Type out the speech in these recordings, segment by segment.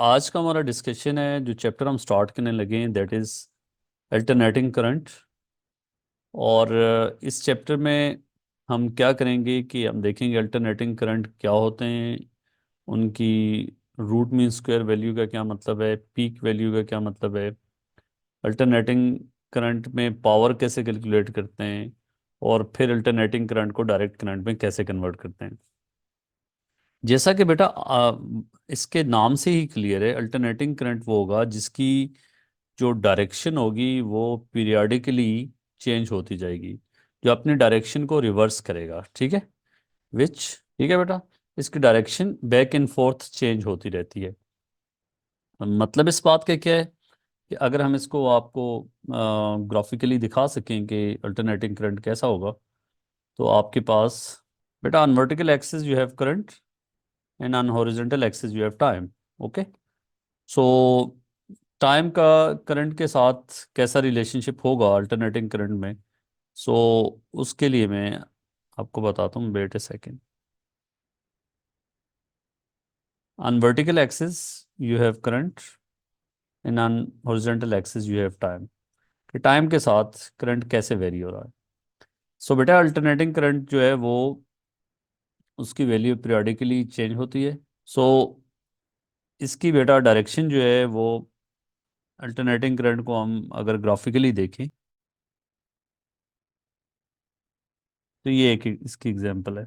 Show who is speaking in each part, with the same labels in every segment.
Speaker 1: आज का हमारा डिस्कशन है, जो चैप्टर हम स्टार्ट करने लगे हैं दैट इज़ अल्टरनेटिंग करंट। और इस चैप्टर में हम क्या करेंगे कि हम देखेंगे अल्टरनेटिंग करंट क्या होते हैं, उनकी रूट मीन स्क्वायर वैल्यू का क्या मतलब है, पीक वैल्यू का क्या मतलब है, अल्टरनेटिंग करंट में पावर कैसे कैलकुलेट करते हैं, और फिर अल्टरनेटिंग करंट को डायरेक्ट करंट में कैसे कन्वर्ट करते हैं। जैसा कि बेटा इसके नाम से ही क्लियर है, अल्टरनेटिंग करंट वो होगा जिसकी जो डायरेक्शन होगी वो पीरियाडिकली चेंज होती जाएगी, जो अपनी डायरेक्शन को रिवर्स करेगा। ठीक है, विच ठीक है बेटा, इसकी direction back and fourth change होती रहती है। मतलब इस बात का क्या है कि अगर हम इसको आपको ग्राफिकली दिखा सकें कि अल्टरनेटिंग करंट कैसा होगा, तो आपके पास बेटा on vertical axis you have current and on horizontal axis you have time. Okay, so time का करंट के साथ कैसा रिलेशनशिप होगा अल्टरनेटिंग करंट में, सो उसके लिए मैं आपको बताता हूँ, wait a second. On vertical axis you have current and on horizontal axis you have time, कि टाइम के साथ करंट कैसे वेरी हो रहा है। सो बेटा अल्टरनेटिंग करंट जो है वो उसकी वैल्यू पीरियोडिकली चेंज होती है। सो इसकी बेटा डायरेक्शन जो है वो, अल्टरनेटिंग करंट को हम अगर ग्राफिकली देखें तो ये एक इसकी एग्जांपल है।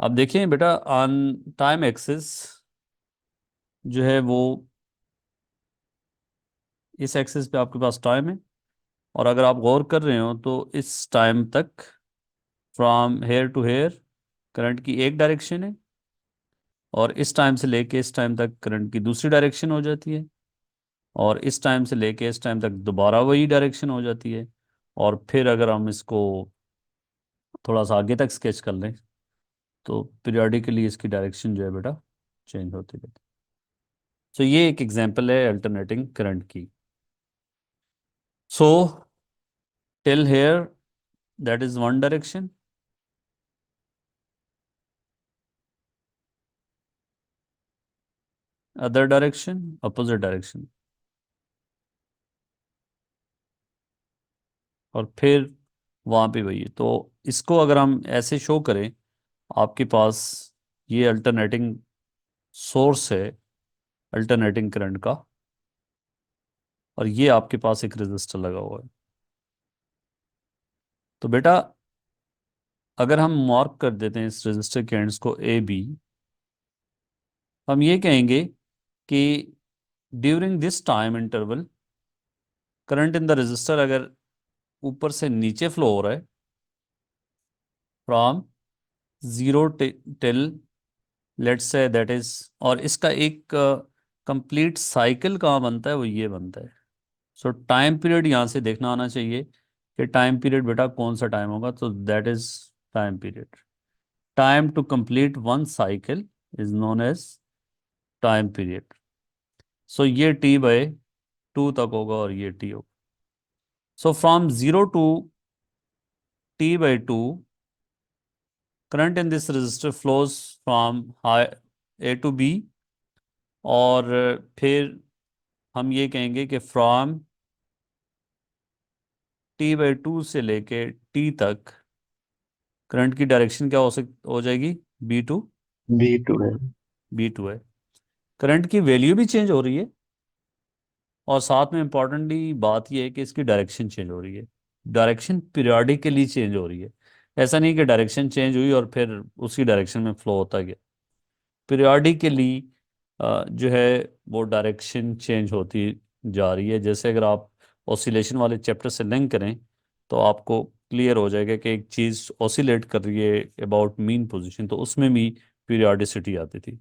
Speaker 1: आप देखें बेटा ऑन टाइम एक्सिस जो है वो, इस एक्सिस पे आपके पास टाइम है, और अगर आप गौर कर रहे हो तो इस टाइम तक from here to here current की एक डायरेक्शन है, और इस टाइम से लेके इस टाइम तक करंट की दूसरी डायरेक्शन हो जाती है, और इस टाइम से लेके इस टाइम तक दोबारा वही डायरेक्शन हो जाती है। और फिर अगर हम इसको थोड़ा सा आगे तक स्केच कर लें तो पीरियोडिकली इसकी डायरेक्शन जो है बेटा चेंज होती रहती है। सो ये एक एग्जांपल है अल्टरनेटिंग करंट की। So till here that is one direction, other direction opposite direction, और फिर वहाँ पे वही है। तो इसको अगर हम ऐसे शो करें, आपके पास ये अल्टरनेटिंग सोर्स है अल्टरनेटिंग करंट का, और ये आपके पास एक रेजिस्टर लगा हुआ है। तो बेटा अगर हम मार्क कर देते हैं इस रेजिस्टर के एंड्स को ए बी, हम ये कहेंगे कि during this time interval current in the resistor अगर ऊपर से नीचे फ्लो हो रहा है from zero till let's say that is, और इसका एक कंप्लीट साइकिल कहाँ बनता है, वो ये बनता है। सो टाइम पीरियड यहाँ से देखना आना चाहिए कि टाइम पीरियड बेटा कौन सा टाइम होगा, तो that is time period. Time to complete one cycle is known as time period. So ये टी बाय टू तक होगा और ये टी होगा। So from zero to T by two current in this resistor flows from high A to B, और फिर हम ये कहेंगे कि फ्रॉम टी बाई टू से लेके टी तक करंट की डायरेक्शन क्या हो जाएगी, बी टू,
Speaker 2: B2 है।
Speaker 1: बी टू है। करंट की वैल्यू भी चेंज हो रही है, और साथ में इंपॉर्टेंटली बात यह है कि इसकी डायरेक्शन चेंज हो रही है। डायरेक्शन पीरियोडिकली चेंज हो रही है, ऐसा नहीं कि डायरेक्शन चेंज हुई और फिर उसी डायरेक्शन में फ्लो होता गया। पीरियोडिकली जो है वो डायरेक्शन चेंज होती जा रही है। जैसे अगर आप ऑसिलेशन वाले चैप्टर से लिंक करें तो आपको क्लियर हो जाएगा कि एक चीज़ ऑसिलेट कर रही है अबाउट मीन पोजीशन, तो उसमें भी पीरियोडिसिटी आती थी।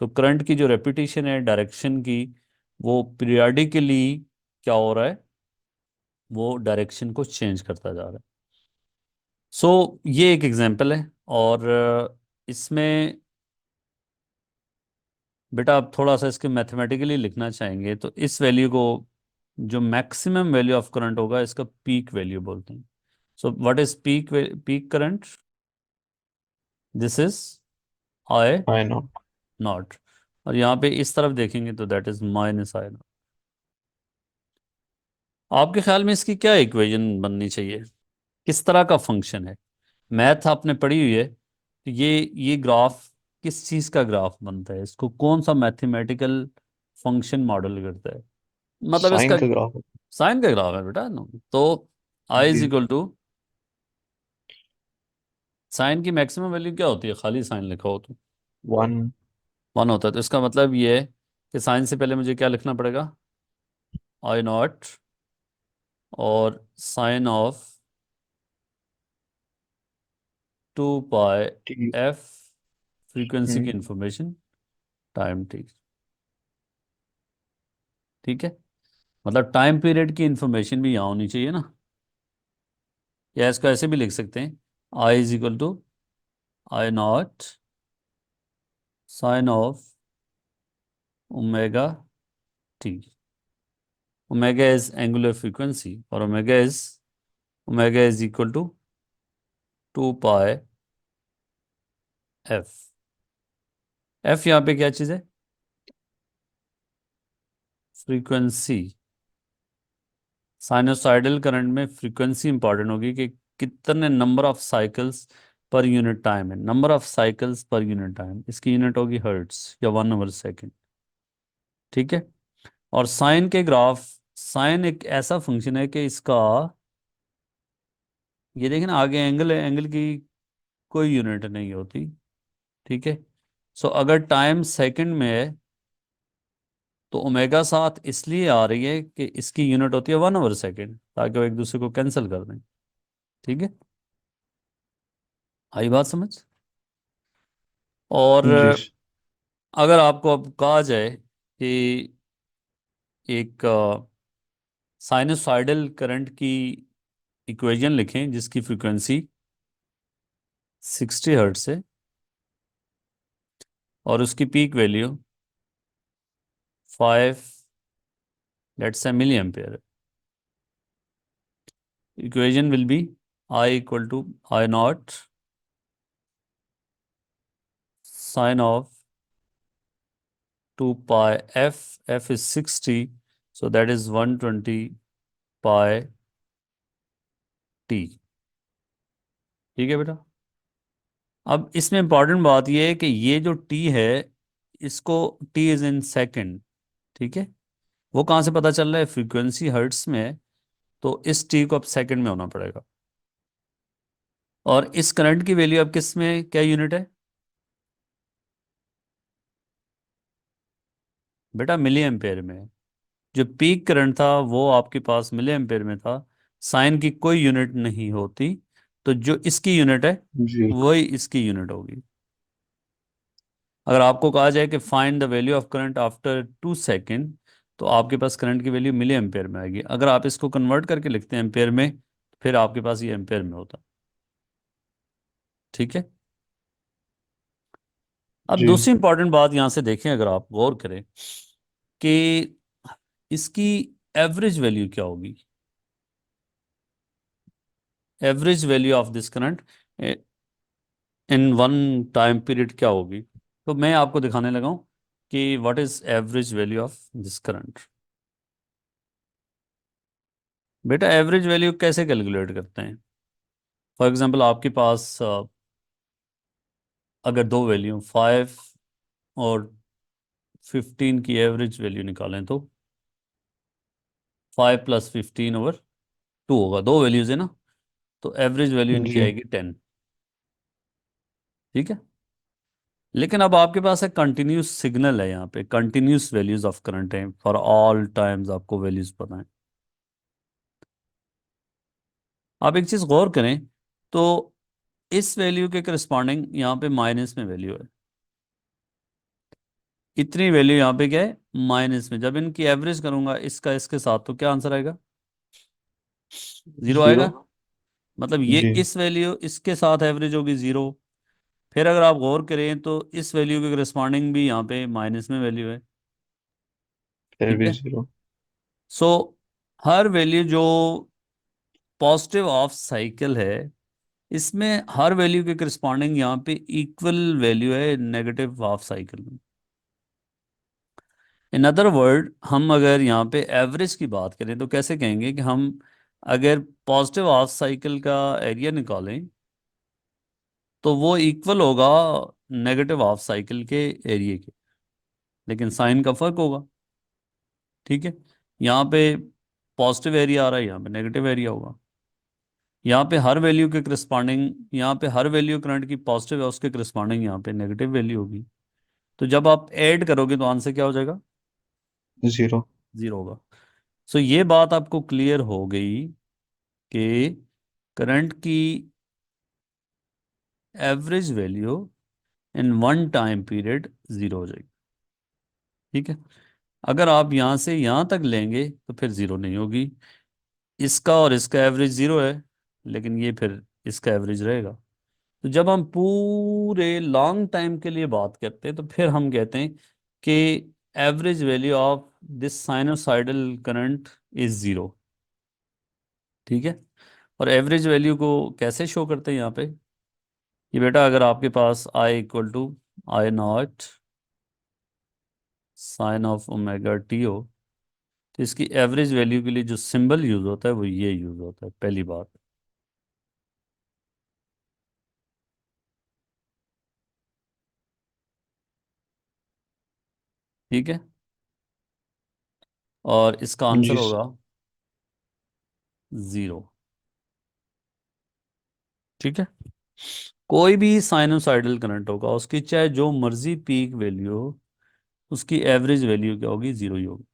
Speaker 1: तो करंट की जो रेपिटेशन है डायरेक्शन की, वो पीरियोडिकली क्या हो रहा है, वो डायरेक्शन को चेंज करता जा रहा है। सो ये एक एग्जांपल है, और इसमें बेटा आप थोड़ा सा इसके मैथमेटिकली लिखना चाहेंगे तो इस वैल्यू को, जो मैक्सिमम वैल्यू ऑफ करंट होगा, इसका पीक वैल्यू बोलते हैं। सो what is peak current, this is I
Speaker 2: I know.
Speaker 1: Not. और यहाँ पे इस तरफ देखेंगे तो that is minus I not. आपके ख्याल में इसकी क्या इक्वेशन बननी चाहिए, किस तरह का फंक्शन है? मैथ आपने पढ़ी हुई है, तो ये ग्राफ किस चीज़ का ग्राफ बनता है, इसको कौन सा मैथमेटिकल फंक्शन मॉडल करता है? मतलब इसका
Speaker 2: साइन का ग्राफ।
Speaker 1: साइन का ग्राफ है बेटा ना। तो आई इज
Speaker 2: जी।
Speaker 1: इक्वल टू साइन की मैक्सिमम वैल्यू क्या होती है, खाली साइन लिखा हो तो
Speaker 2: 1।
Speaker 1: 1 होता है। तो इसका मतलब ये है कि साइन से पहले मुझे क्या लिखना पड़ेगा, आई नॉट और sine of 2 pi
Speaker 2: T.
Speaker 1: F frequency की
Speaker 2: हम्म।
Speaker 1: Information time T. ठीक है, मतलब टाइम पीरियड की इंफॉर्मेशन भी यहाँ होनी चाहिए ना। या इसको ऐसे भी लिख सकते हैं, i is equal to i not sine of omega t. Omega is angular frequency और omega is equal to 2 pi f. F यहाँ पे क्या चीज़ है, फ्रीक्वेंसी। साइनोसाइडल करंट में फ्रीक्वेंसी इंपॉर्टेंट होगी कि कितने number of cycles per unit time है। Number of cycles per unit time, इसकी यूनिट होगी हर्ट्स या 1/सेकेंड। ठीक है। और साइन के ग्राफ, साइन एक ऐसा फंक्शन है कि इसका, ये देखें ना, आगे एंगल है, एंगल की कोई यूनिट नहीं होती। ठीक है। सो अगर टाइम सेकंड में है तो ओमेगा साथ इसलिए आ रही है कि इसकी यूनिट होती है 1/सेकेंड, ताकि वो एक दूसरे को कैंसिल कर दें। ठीक है, आई बात समझ? और
Speaker 2: जी।
Speaker 1: अगर आपको अब कहा जाए कि एक साइनोसॉइडल करंट की इक्वेशन लिखें जिसकी फ्रीक्वेंसी 60 हर्ट्ज है और उसकी peak value 5 let's say milli ampere है। Equation will be i equal to i not sine of 2 pi f, f is 60, so that is 120 pi t. ठीक है बेटा। अब इसमें इंपॉर्टेंट बात यह है कि ये जो टी है, इसको टी इज इन सेकेंड। ठीक है, वो कहाँ से पता चल रहा है, फ्रीक्वेंसी हर्ट्स में है, तो इस टी को अब सेकंड में होना पड़ेगा। और इस करंट की वैल्यू अब किस में क्या यूनिट है बेटा, मिली एम्पेयर में है। जो पीक करंट था वो आपके पास मिली एम्पेयर में था, साइन की कोई यूनिट नहीं होती, तो जो इसकी यूनिट है
Speaker 2: जी।
Speaker 1: वही इसकी यूनिट होगी। अगर आपको कहा जाए कि find the value of current after 2 second, तो आपके पास करंट की वैल्यू मिली एम्पेयर में आएगी। अगर आप इसको कन्वर्ट करके लिखते हैं एम्पेयर में, फिर आपके पास ये एम्पेयर में होता। ठीक है। अब
Speaker 2: जी।
Speaker 1: दूसरी इंपॉर्टेंट बात यहां से देखें, अगर आप गौर करें कि इसकी एवरेज वैल्यू क्या होगी, average value of this current in one time period क्या होगी। तो मैं आपको दिखाने लगा हूं कि what is average value of this current. बेटा एवरेज वैल्यू कैसे कैलकुलेट करते हैं? फॉर एग्जांपल आपके पास अगर दो वैल्यू 5 और 15 की एवरेज वैल्यू निकालें तो 5 + 15/2 होगा, दो वैल्यूज है ना, तो एवरेज वैल्यू इनकी
Speaker 2: जी।
Speaker 1: आएगी 10। ठीक है। लेकिन अब आपके पास एक कंटिन्यूस सिग्नल है, यहाँ पे कंटिन्यूस वैल्यूज ऑफ करंट है फॉर ऑल टाइम्स, आपको वैल्यूज पता है। आप एक चीज गौर करें तो इस वैल्यू के करस्पॉन्डिंग यहाँ पे माइनस में वैल्यू है, इतनी वैल्यू यहाँ पे क्या है, माइनस में। जब इनकी एवरेज करूंगा इसका इसके साथ, तो क्या आंसर आएगा, 0
Speaker 2: जीरो।
Speaker 1: आएगा। मतलब ये
Speaker 2: जी।
Speaker 1: इस वैल्यू इसके साथ एवरेज होगी 0। फिर अगर आप गौर करें तो इस वैल्यू के करस्पॉन्डिंग भी यहाँ पे माइनस में वैल्यू है।
Speaker 2: फिर
Speaker 1: ठीक
Speaker 2: भी
Speaker 1: है।
Speaker 2: जीरो।
Speaker 1: सो हर वैल्यू जो पॉजिटिव ऑफ साइकिल है, इसमें हर वैल्यू के करस्पॉन्डिंग यहाँ पे इक्वल वैल्यू है नेगेटिव हाफ साइकिल में। इन अदर वर्ड, हम अगर यहाँ पे एवरेज की बात करें तो कैसे कहेंगे कि हम अगर पॉजिटिव हाफ साइकिल का एरिया निकालें तो वो इक्वल होगा नेगेटिव हाफ साइकिल के एरिया के, लेकिन साइन का फर्क होगा। ठीक है, यहाँ पे पॉजिटिव एरिया आ रहा है, यहाँ पे नेगेटिव एरिया होगा। यहाँ पे हर वैल्यू के करस्पॉन्डिंग, यहाँ पे हर वैल्यू करंट की पॉजिटिव है उसके करस्पॉन्डिंग यहाँ पे नेगेटिव वैल्यू होगी। तो जब आप ऐड करोगे तो आंसर क्या हो जाएगा?
Speaker 2: जीरो।
Speaker 1: जीरो होगा। सो ये बात आपको क्लियर हो गई कि करंट की average value in one time period zero हो जाएगी। ठीक है, अगर आप यहाँ से यहाँ तक लेंगे तो फिर जीरो नहीं होगी। इसका और इसका एवरेज जीरो है, लेकिन ये फिर इसका एवरेज रहेगा। तो जब हम पूरे लॉन्ग टाइम के लिए बात करते हैं तो फिर हम कहते हैं कि average value of this sinusoidal current is zero. ठीक है, और एवरेज वैल्यू को कैसे शो करते हैं यहाँ पे? ये बेटा, अगर आपके पास i equal to i not sine of omega t हो, तो इसकी एवरेज वैल्यू के लिए जो सिंबल यूज होता है वो ये यूज होता है, पहली बात। ठीक है, और इसका आंसर
Speaker 2: जी सर।
Speaker 1: होगा जीरो। ठीक है, कोई भी साइनोसाइडल करंट होगा उसकी चाहे जो मर्जी पीक वैल्यू हो, उसकी एवरेज वैल्यू क्या होगी? जीरो ही होगी।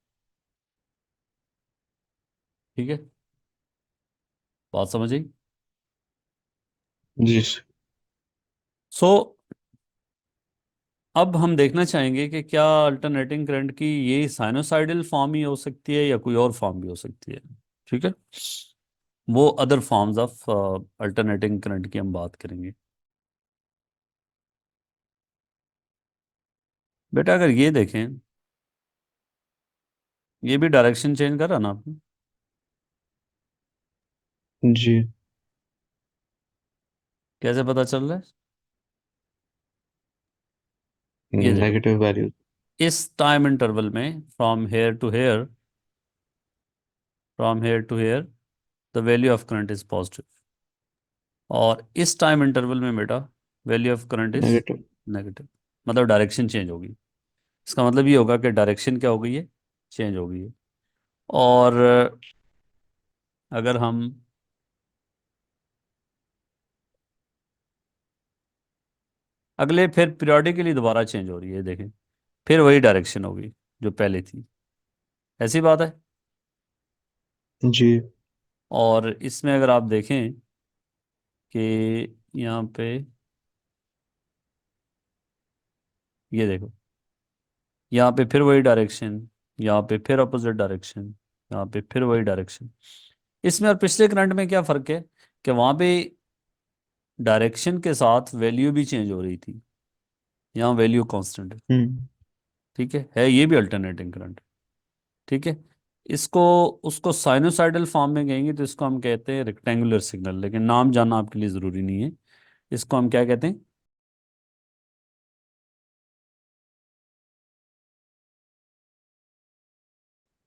Speaker 1: ठीक है, बात समझ आई?
Speaker 2: जी सर।
Speaker 1: सो अब हम देखना चाहेंगे कि क्या अल्टरनेटिंग करंट की ये साइनोसाइडल फॉर्म ही हो सकती है या कोई और फॉर्म भी हो सकती है। ठीक है, वो other forms of alternating current की हम बात करेंगे। बेटा अगर ये देखें, ये भी डायरेक्शन चेंज कर रहा ना आपने?
Speaker 2: जी।
Speaker 1: कैसे पता चल रहा है? ये देखो,
Speaker 2: नेगेटिव वैल्यू।
Speaker 1: इस टाइम इंटरवल में from here to here the value of current is positive, और इस टाइम इंटरवल में बेटा value of current is
Speaker 2: negative.
Speaker 1: Negative. मतलब डायरेक्शन चेंज होगी। इसका मतलब ये होगा कि डायरेक्शन क्या हो गई है? चेंज हो गई है। और अगर हम अगले फिर पीरियोडिकली दोबारा चेंज हो रही है, देखें, फिर वही डायरेक्शन होगी जो पहले थी। ऐसी बात है।
Speaker 2: जी।
Speaker 1: और इसमें अगर आप देखें कि यहाँ पे ये देखो, यहाँ पे फिर वही डायरेक्शन, यहाँ पे फिर अपोजिट डायरेक्शन, यहाँ पे फिर वही डायरेक्शन। इसमें और पिछले करंट में क्या फर्क है कि वहाँ पे डायरेक्शन के साथ वैल्यू भी चेंज हो रही थी, यहाँ वैल्यू कांस्टेंट है।
Speaker 2: हम्म।
Speaker 1: ठीक है, ये भी अल्टरनेटिंग करंट। ठीक है, इसको उसको साइनोसाइडल फॉर्म में कहेंगे तो इसको हम कहते हैं रेक्टेंगुलर सिग्नल, लेकिन नाम जानना आपके लिए ज़रूरी नहीं है। इसको हम क्या कहते हैं?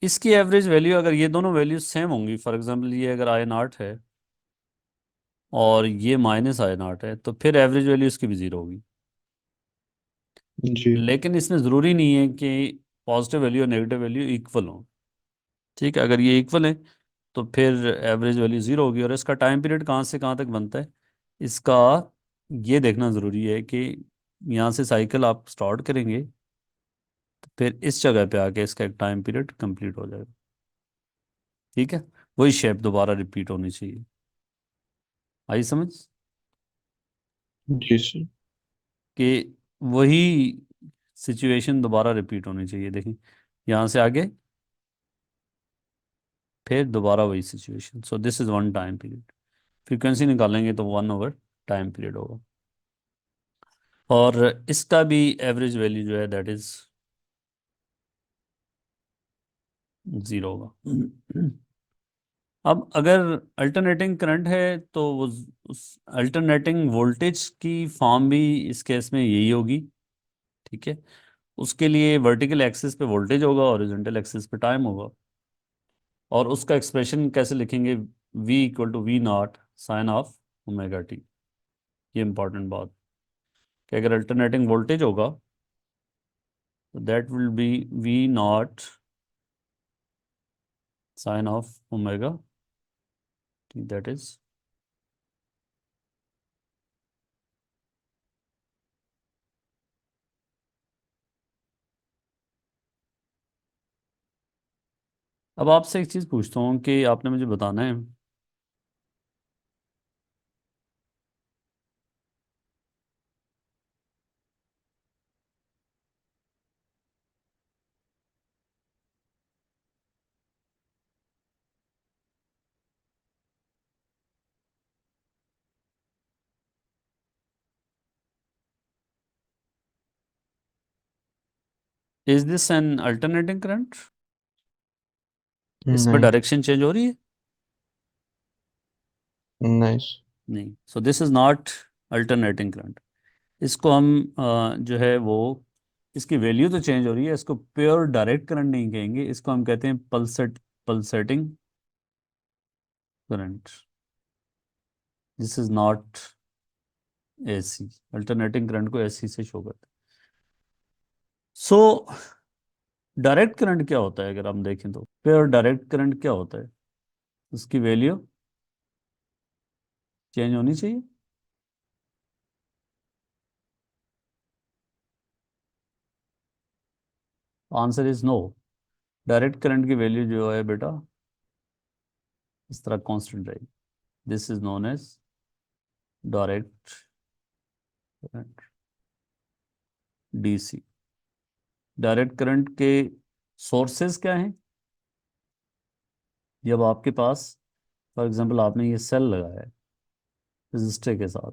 Speaker 1: इसकी एवरेज वैल्यू, अगर ये दोनों वैल्यूज सेम होंगी, फॉर एग्जांपल ये अगर आई नॉट है और ये माइनस आई नॉट है, तो फिर एवरेज वैल्यू इसकी भी ज़ीरो होगी।
Speaker 2: जी।
Speaker 1: लेकिन इसमें ज़रूरी नहीं है कि पॉजिटिव वैल्यू और नेगेटिव वैल्यू इक्वल हो। ठीक है, अगर ये इक्वल है तो फिर एवरेज वैल्यू ज़ीरो होगी। और इसका टाइम पीरियड कहाँ से कहाँ तक बनता है, इसका ये देखना ज़रूरी है कि यहाँ से साइकिल आप स्टार्ट करेंगे तो फिर इस जगह पे आके इसका एक टाइम पीरियड कंप्लीट हो जाएगा। ठीक है, वही शेप दोबारा रिपीट होनी चाहिए। आई समझ?
Speaker 2: जी सर।
Speaker 1: कि वही सिचुएशन दोबारा रिपीट होनी चाहिए। देखें, यहाँ से आगे फिर दोबारा वही situation. So this is one time period. Frequency निकालेंगे तो 1/, टाइम पीरियड होगा। और इसका भी एवरेज वैल्यू जो है दैट इज जीरो होगा। अब अगर अल्टरनेटिंग करंट है तो वो उस अल्टरनेटिंग वोल्टेज की फॉर्म भी इस केस में यही होगी। ठीक है, उसके लिए वर्टिकल एक्सिस पे वोल्टेज होगा, हॉरिजॉन्टल एक्सिस पे टाइम होगा। और उसका एक्सप्रेशन कैसे लिखेंगे? V equal to we not sine of omega T. ये इंपॉर्टेंट बात कि अगर अल्टरनेटिंग वोल्टेज होगा तो that will be V nought sine of omega T, that is. अब आपसे एक चीज़ पूछता हूँ कि आपने मुझे बताना है, is this N alternating current? इसमें
Speaker 2: नहीं।
Speaker 1: डायरेक्शन चेंज हो रही है?
Speaker 2: नहीं।
Speaker 1: नहीं। So this is not alternating current. इसको हम जो है वो, इसकी वैल्यू तो चेंज हो रही है, इसको प्योर डायरेक्ट करंट नहीं कहेंगे, इसको हम कहते हैं pulsating current. This is not AC. Alternating current को एसी से शो करते हैं। सो डायरेक्ट करंट क्या होता है? अगर हम देखें तो प्योर डायरेक्ट करंट क्या होता है? उसकी वैल्यू चेंज होनी चाहिए। Answer is no. Direct current की वैल्यू जो है बेटा इस तरह कांस्टेंट रहेगी। This is known as direct current, DC. Direct current के सोर्सेज क्या हैं? जब आपके पास फॉर एग्जांपल आपने ये सेल लगाया है रजिस्टर के साथ,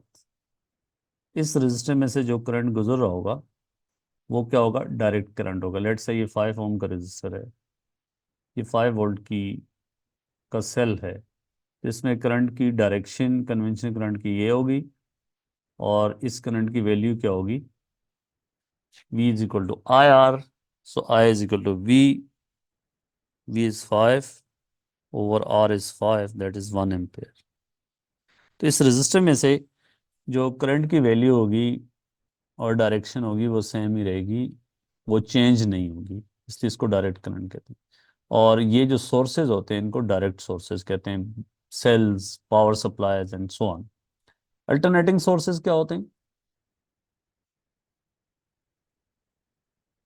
Speaker 1: इस रजिस्टर में से जो करंट गुजर रहा होगा वो क्या होगा? डायरेक्ट करंट होगा। लेट्स से ये 5 ओम का रजिस्टर है, ये 5 वोल्ट की का सेल है, इसमें करंट की डायरेक्शन कन्वेंशनल करंट की ये होगी, और इस करंट की वैल्यू क्या होगी? V is equal to I R. So I is equal to V is 5/R is 5, that is 1 ampere. तो इस रजिस्टर में से जो करंट की वैल्यू होगी और डायरेक्शन होगी वो सेम ही रहेगी, वो चेंज नहीं होगी, इसलिए इसको डायरेक्ट करंट कहते हैं। और ये जो सोर्सेज होते हैं इनको डायरेक्ट सोर्सेज कहते हैं, cells, power supplies and so on. Alternating sources क्या होते हैं?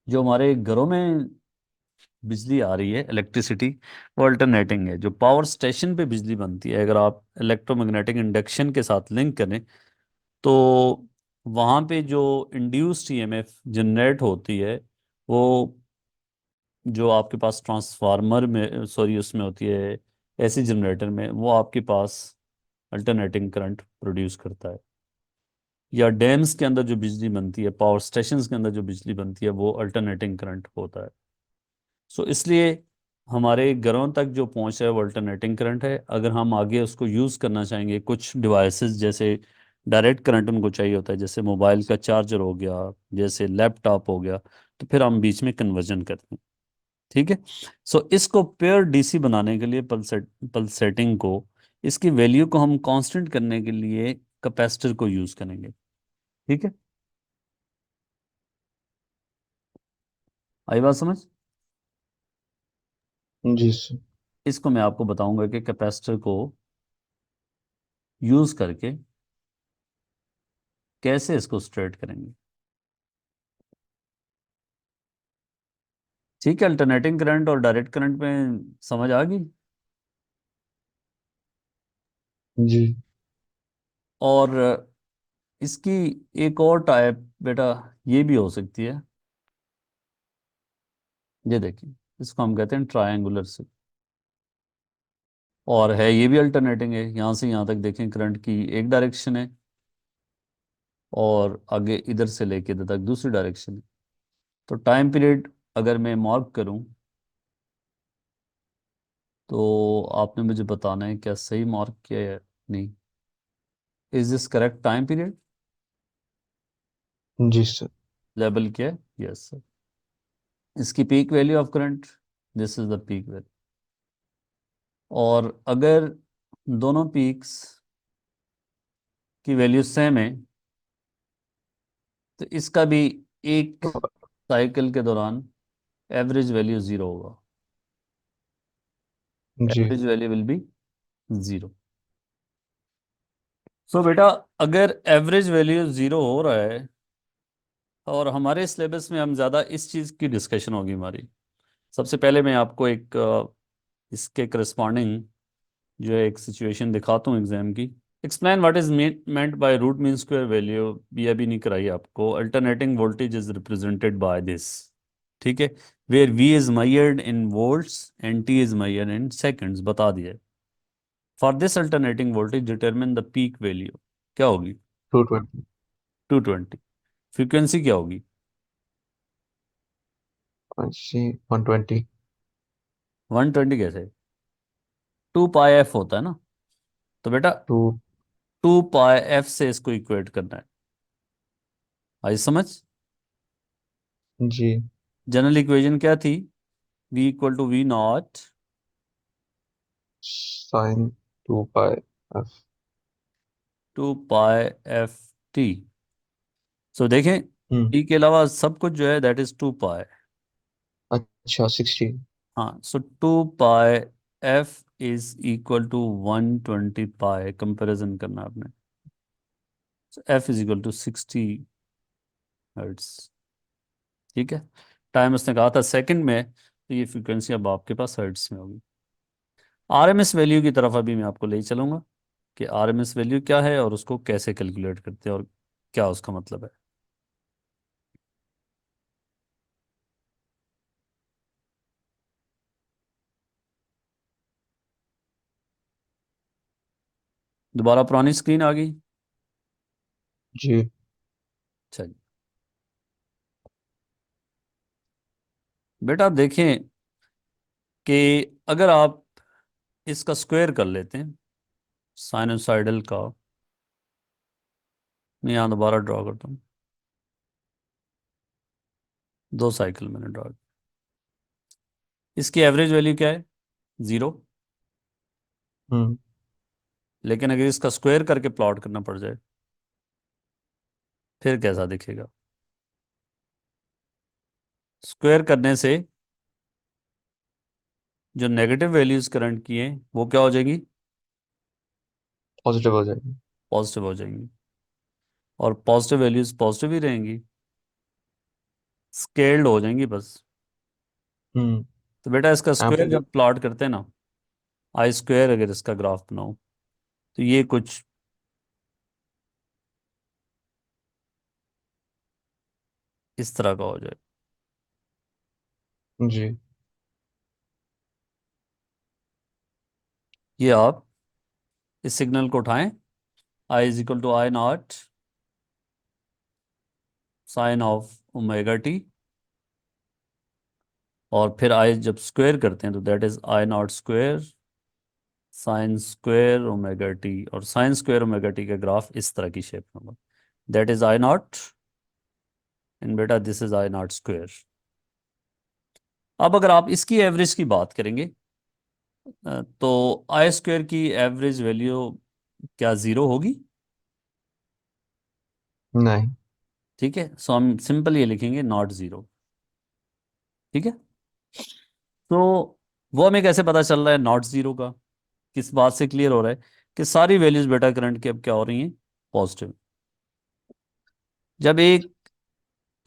Speaker 1: जो हमारे घरों में बिजली आ रही है, इलेक्ट्रिसिटी, वो अल्टरनेटिंग है। जो पावर स्टेशन पे बिजली बनती है, अगर आप इलेक्ट्रोमैग्नेटिक इंडक्शन के साथ लिंक करें तो वहाँ पे जो इंड्यूस्ड ईएमएफ जनरेट होती है, वो जो आपके पास ट्रांसफार्मर में, सॉरी, उसमें होती है एसी जनरेटर में, वो आपके पास अल्टरनेटिंग करंट प्रोड्यूस करता है। या डैम्स के अंदर जो बिजली बनती है, पावर स्टेशंस के अंदर जो बिजली बनती है, वो अल्टरनेटिंग करंट होता है। सो इसलिए हमारे घरों तक जो पहुंच है वो अल्टरनेटिंग करंट है। अगर हम आगे उसको यूज़ करना चाहेंगे, कुछ डिवाइसेस जैसे डायरेक्ट करंट उनको चाहिए होता है, जैसे मोबाइल का चार्जर हो गया, जैसे लैपटॉप हो गया, तो फिर हम बीच में कन्वर्जन करते हैं। ठीक है। सो इसको प्योर डीसी बनाने के लिए, पल्सेटिंग को, इसकी वैल्यू को हम कांस्टेंट करने के लिए कैपेसिटर को यूज़ करेंगे। ठीक है, आई बात समझ?
Speaker 2: जी सर।
Speaker 1: इसको मैं आपको बताऊंगा कि कैपेसिटर को यूज़ करके कैसे इसको स्ट्रेट करेंगे। ठीक है, अल्टरनेटिंग करंट और डायरेक्ट करंट में समझ आ गई।
Speaker 2: जी।
Speaker 1: और इसकी एक और टाइप बेटा ये भी हो सकती है। ये देखिए, इसको हम कहते हैं ट्रायंगुलर से। और है ये भी अल्टरनेटिंग है। यहाँ से यहाँ तक देखें, करंट की एक डायरेक्शन है, और आगे इधर से लेके इधर तक दूसरी डायरेक्शन है। तो टाइम पीरियड अगर मैं मार्क करूं तो आपने मुझे बताना है क्या सही मार्क किया है या नहीं। Is this correct time period?
Speaker 2: जी सर।
Speaker 1: लेबल किया है? Yes sir. इसकी peak value of current, this is the peak value. और अगर दोनों पीक्स की वैल्यू सेम है तो इसका भी एक साइकिल के दौरान एवरेज वैल्यू जीरो होगा।
Speaker 2: जी।
Speaker 1: Average value will be zero. So बेटा, अगर एवरेज वैल्यू जीरो हो रहा है और हमारे सिलेबस में हम ज़्यादा इस चीज़ की डिस्कशन होगी हमारी। सबसे पहले मैं आपको एक इसके करस्पॉन्डिंग जो है एक सिचुएशन दिखाता हूँ एग्जाम की। Explain what is meant by root mean square value. ये अभी नहीं कराई आपको। Alternating voltage is represented by this, ठीक है, where V is measured in volts and T is measured in seconds, बता दिया। For this alternating voltage determine the peak value, क्या होगी?
Speaker 2: 220।
Speaker 1: 220। फ्रीक्वेंसी क्या होगी?
Speaker 2: 120।
Speaker 1: 120 कैसे? 2 पाई एफ होता है ना। तो बेटा
Speaker 2: टू।
Speaker 1: 2 पाई एफ से इसको इक्वेट करना है। आई समझ?
Speaker 2: जी।
Speaker 1: जनरल इक्वेशन क्या थी? V equal to we not
Speaker 2: sine 2 pi f.
Speaker 1: 2 pi f t. So देखें,
Speaker 2: हम्म।
Speaker 1: टी के अलावा सब कुछ जो है दैट इज 2 पाई।
Speaker 2: अच्छा, 60।
Speaker 1: हाँ, so 2 pi f is equal to 120 pi. Comparison करना आपने। So f is equal to 60 hertz. ठीक है। टाइम उसने कहा था सेकंड में, तो ये फ्रीक्वेंसी अब आपके पास हर्ट्स में होगी। आरएमएस वैल्यू की तरफ अभी मैं आपको ले चलूंगा कि आरएमएस वैल्यू क्या है और उसको कैसे कैलकुलेट करते हैं और क्या उसका मतलब है। दोबारा पुरानी स्क्रीन आ गई।
Speaker 2: जी।
Speaker 1: चलिए बेटा, आप देखें कि अगर आप इसका स्क्वायर कर लेते हैं साइनोसाइडल का, मैं यहाँ दोबारा ड्रॉ करता हूँ। दो साइकिल मैंने ड्रॉ। इसकी एवरेज वैल्यू क्या है? जीरो।
Speaker 2: हम्म।
Speaker 1: लेकिन अगर इसका स्क्वायर करके प्लॉट करना पड़ जाए फिर कैसा दिखेगा? स्क्वायर करने से जो नेगेटिव वैल्यूज करंट की हैं वो क्या हो जाएगी?
Speaker 2: पॉजिटिव हो जाएगी।
Speaker 1: पॉजिटिव हो जाएंगी। और पॉजिटिव वैल्यूज पॉजिटिव ही रहेंगी, स्केल्ड हो जाएंगी बस।
Speaker 2: हम्म।
Speaker 1: तो बेटा इसका स्क्वायर
Speaker 2: एम्पलीट्यूड।
Speaker 1: जब प्लॉट करते हैं ना, आई स्क्वायर अगर इसका ग्राफ बनाओ तो ये कुछ इस तरह का हो जाए।
Speaker 2: जी।
Speaker 1: ये आप इस सिग्नल को उठाएं, i is equal to i not sine of omega t, और फिर आई जब स्क्वायर करते हैं तो that is i not square sine square omega t, और साइन स्क्वायर ओमेगा टी का ग्राफ इस तरह की शेप में होगा। That is i not and बेटा this is i not square. अब अगर आप इसकी एवरेज की बात करेंगे तो आई स्क्वायर की एवरेज वैल्यू क्या जीरो होगी?
Speaker 2: नहीं।
Speaker 1: ठीक है, सो हम सिंपल ये लिखेंगे नॉट जीरो। ठीक है। तो वो हमें कैसे पता चल रहा है नॉट जीरो का? किस बात से क्लियर हो रहा है कि सारी वैल्यूज बेटा करंट की अब क्या हो रही हैं? पॉजिटिव। जब एक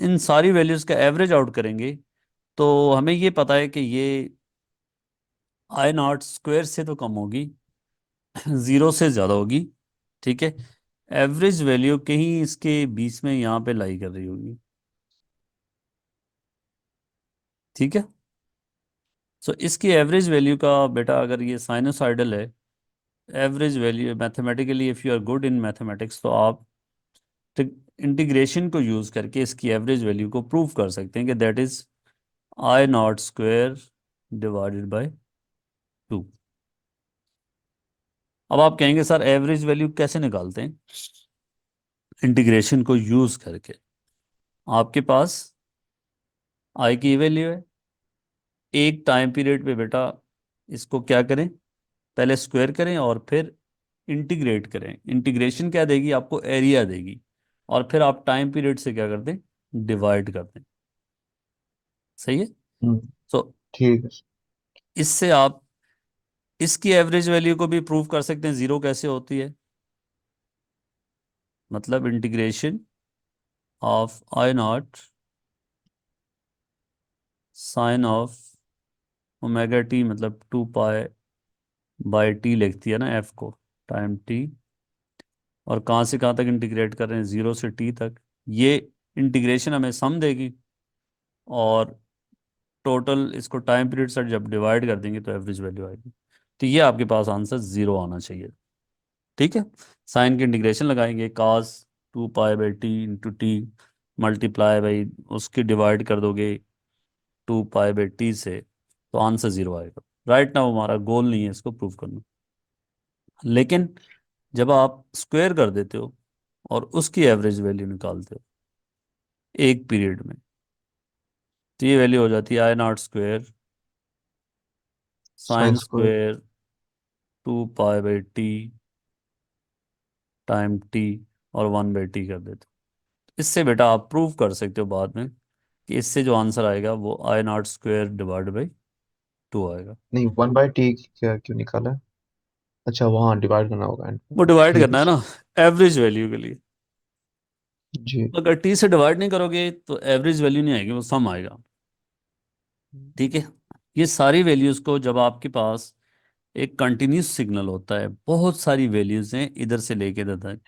Speaker 1: इन सारी वैल्यूज का एवरेज आउट करेंगे तो हमें ये पता है कि ये आई नॉट स्क्वायर से तो कम होगी, जीरो से ज़्यादा होगी। ठीक है। एवरेज वैल्यू कहीं इसके बीच में यहाँ पे लाई कर रही होगी। ठीक है। सो इसकी एवरेज वैल्यू का बेटा, अगर ये साइनोसाइडल है, average value mathematically, if you are good in mathematics तो आप इंटीग्रेशन को यूज़ करके इसकी एवरेज वैल्यू को प्रूव कर सकते हैं कि that is i not square divided by 2। अब आप कहेंगे सर एवरेज वैल्यू कैसे निकालते हैं? इंटीग्रेशन को यूज़ करके। आपके पास आई की वैल्यू है। एक टाइम पीरियड पे बेटा इसको क्या करें, पहले स्क्वायर करें और फिर इंटीग्रेट करें। इंटीग्रेशन क्या देगी आपको, एरिया देगी। और फिर आप टाइम पीरियड से क्या कर दें, डिवाइड कर दें। सही है।
Speaker 2: हम्म,
Speaker 1: सो
Speaker 2: ठीक है।
Speaker 1: इससे आप इसकी एवरेज वैल्यू को भी प्रूव कर सकते हैं, जीरो कैसे होती है। मतलब integration of I not sine of omega T, मतलब 2 पाई बाई टी लिखती है ना एफ को, टाइम टी। और कहाँ से कहाँ तक इंटीग्रेट कर रहे हैं, जीरो से टी तक। ये इंटीग्रेशन हमें सम देगी, और टोटल इसको टाइम पीरियड से जब डिवाइड कर देंगे तो एवरेज वैल्यू आएगी। तो ये आपके पास आंसर जीरो आना चाहिए। ठीक है। साइन की इंटीग्रेशन लगाएंगे, कास 2 pi by T into T, multiply by उसकी डिवाइड कर दोगे 2 पाई बाई टी से, तो आंसर जीरो आएगा। राइट नाउ हमारा गोल नहीं है इसको प्रूव करना। लेकिन जब आप स्क्वायर कर देते हो और उसकी एवरेज वैल्यू निकालते हो एक पीरियड में, तो ये वैल्यू हो जाती है i not square
Speaker 2: sine
Speaker 1: sine
Speaker 2: square.
Speaker 1: Square 2 pi by t time t, और 1/t कर देते हो। इससे बेटा आप प्रूव कर सकते हो बाद में कि इससे जो आंसर आएगा वो i not square divide by two आएगा।
Speaker 2: नहीं, 1/t क्या क्यों निकाला है? अच्छा, वहाँ डिवाइड करना होगा एंड पे।
Speaker 1: वो डिवाइड
Speaker 2: ठीक है
Speaker 1: करना है ना एवरेज वैल्यू के लिए।
Speaker 2: जी।
Speaker 1: अगर टी से डिवाइड नहीं करोगे तो एवरेज वैल्यू नहीं आएगी, वो सम आएगा। ठीक है। ये सारी वैल्यूज को जब आपके पास एक कंटिन्यूस सिग्नल होता है, बहुत सारी वैल्यूज हैं इधर से लेके इधर तक।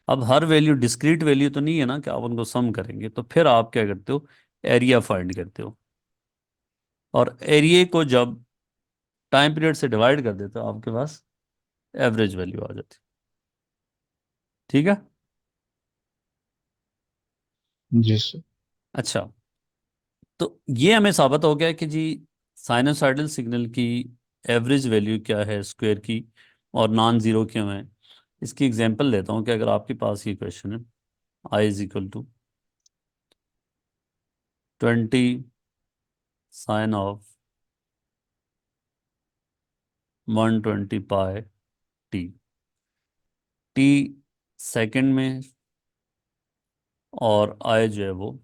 Speaker 1: अब हर वैल्यू डिस्क्रीट वैल्यू तो नहीं है ना कि आप उनको सम करेंगे, तो फिर आप क्या करते हो, एरिया फाइंड करते हो। और एरिया को जब टाइम पीरियड से डिवाइड कर देते हो आपके पास एवरेज वैल्यू आ जाती है। ठीक है।
Speaker 2: जी सर।
Speaker 1: अच्छा, तो ये हमें साबित हो गया कि जी साइनोसॉइडल सिग्नल की एवरेज वैल्यू क्या है स्क्वायर की, और नॉन जीरो क्यों है। इसकी एग्जांपल लेता हूँ कि अगर आपके पास ये क्वेश्चन है, i is equal to 20 sine of 120 pi t, t second में, और आई जो है वो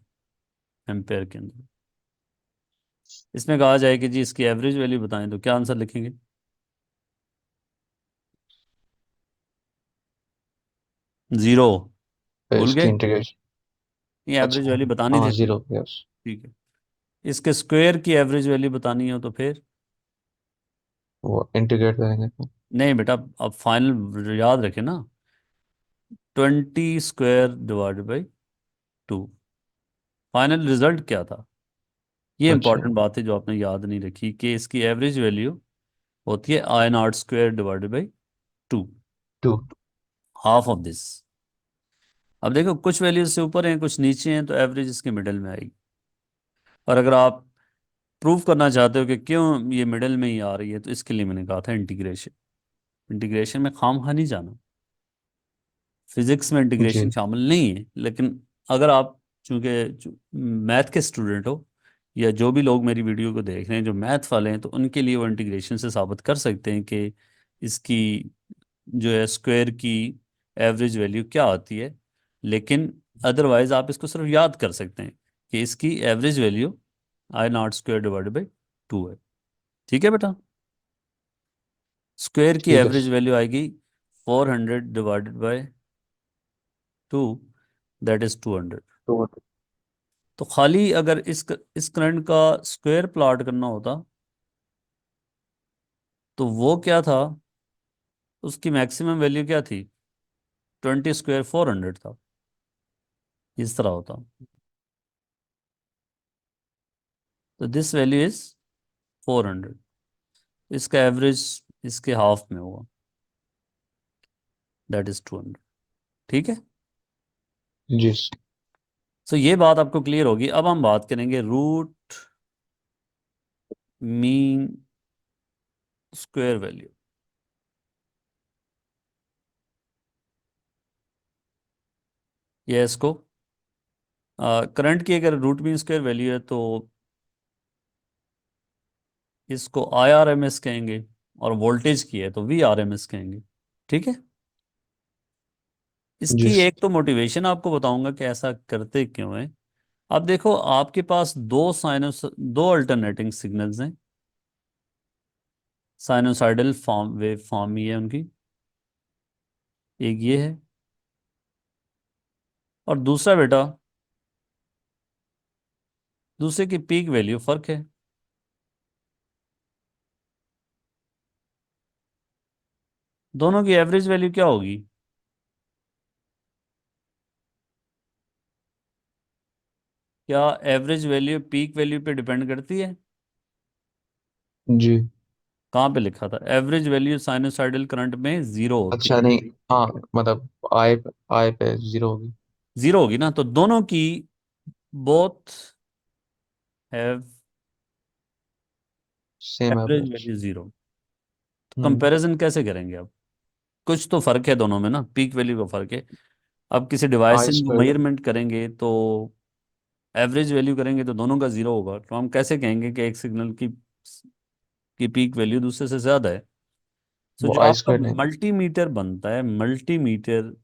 Speaker 1: एम्पेयर के अंदर। इसमें कहा जाए कि जी इसकी एवरेज वैल्यू बताएं, तो क्या आंसर लिखेंगे, जीरो।
Speaker 2: फिर
Speaker 1: भूल
Speaker 2: इसकी
Speaker 1: गए,
Speaker 2: इंटीग्रेशन।
Speaker 1: ये एवरेज
Speaker 2: अच्छा,
Speaker 1: वैल्यू बतानी
Speaker 2: हाँ
Speaker 1: थी ना।
Speaker 2: Zero, yes.
Speaker 1: ठीक है। इसके स्क्वायर की एवरेज वैल्यू बतानी हो तो फिर,
Speaker 2: वो इंटीग्रेट करेंगे फिर।
Speaker 1: नहीं बेटा अब फाइनल याद रखें ना, 20 square divided by to, final result क्या था। ये
Speaker 2: अच्छा,
Speaker 1: इंपॉर्टेंट बात है जो आपने याद नहीं रखी, कि इसकी एवरेज वैल्यू होती है i not square divided by two,
Speaker 2: two.
Speaker 1: Half of this. अब देखो कुछ वैल्यूज से ऊपर हैं कुछ नीचे हैं, तो एवरेज इसके मिडिल में आएगी। और अगर आप प्रूव करना चाहते हो कि क्यों ये मिडिल में ही आ रही है, तो इसके लिए मैंने कहा था इंटीग्रेशन। इंटीग्रेशन में खामखा नहीं जाना, फिजिक्स में इंटीग्रेशन
Speaker 2: जी
Speaker 1: शामिल नहीं है। लेकिन अगर आप चूंकि मैथ के स्टूडेंट हो, या जो भी लोग मेरी वीडियो को देख रहे हैं जो मैथ वाले हैं, तो उनके लिए वो इंटीग्रेशन से साबित कर सकते हैं कि इसकी जो है स्क्वायर की एवरेज वैल्यू क्या आती है। लेकिन अदरवाइज आप इसको सिर्फ याद कर सकते हैं कि इसकी average value I not square divided by to है। ठीक है बेटा। स्क्वायर की
Speaker 2: ठीक है।
Speaker 1: एवरेज वैल्यू आएगी 400 डिवाइडेड बाई 2, दैट इज 200।
Speaker 2: तो
Speaker 1: तो खाली अगर इस करंट का स्क्वायर प्लॉट करना होता, तो वो क्या था, उसकी मैक्सिमम वैल्यू क्या थी, 20 स्क्वायर 400 था। इस तरह होता, तो दिस वैल्यू इज 400। इसका एवरेज इसके हाफ में होगा, दैट इज 200। ठीक है।
Speaker 2: जी
Speaker 1: सो ये बात आपको क्लियर होगी। अब हम बात करेंगे रूट मीन स्क्वायर वैल्यू। ये इसको करंट की अगर रूट मीन स्क्वायर वैल्यू है तो इसको IRMS कहेंगे, और वोल्टेज की है तो VRMS कहेंगे। ठीक है।
Speaker 2: जी।
Speaker 1: इसकी एक तो मोटिवेशन आपको बताऊंगा कि ऐसा करते क्यों है। अब देखो, आपके पास दो अल्टरनेटिंग सिग्नल्स हैं। साइनोसाइडल फॉर्म, वेव फॉर्म ही है उनकी। एक ये है, और दूसरा बेटा, दूसरे की पीक वैल्यू फर्क है। दोनों की एवरेज वैल्यू क्या होगी? क्या एवरेज वैल्यू पीक वैल्यू पे डिपेंड करती है?
Speaker 2: जी।
Speaker 1: कहाँ पे लिखा था एवरेज वैल्यू साइनोसाइडल करंट में जीरो होती
Speaker 2: अच्छा
Speaker 1: है?
Speaker 2: नहीं। हाँ, मतलब आई, आई पे जीरो होगी।
Speaker 1: जीरो होगी ना, तो दोनों की both have
Speaker 2: same
Speaker 1: average
Speaker 2: average.
Speaker 1: Value zero. तो
Speaker 2: हम्म।
Speaker 1: कंपैरिजन कैसे करेंगे अब? कुछ तो फर्क है दोनों में ना, पीक वैल्यू का फर्क है। अब किसी डिवाइस
Speaker 2: आई
Speaker 1: से इनको
Speaker 2: स्क्वायर।
Speaker 1: मेजरमेंट करेंगे तो एवरेज वैल्यू करेंगे तो दोनों का जीरो होगा, तो हम कैसे कहेंगे कि एक सिग्नल की पीक वैल्यू दूसरे से ज्यादा है? सो
Speaker 2: वो
Speaker 1: जो
Speaker 2: आई
Speaker 1: आपका
Speaker 2: स्क्वायर नहीं।
Speaker 1: मल्टीमीटर बनता है, मल्टीमीटर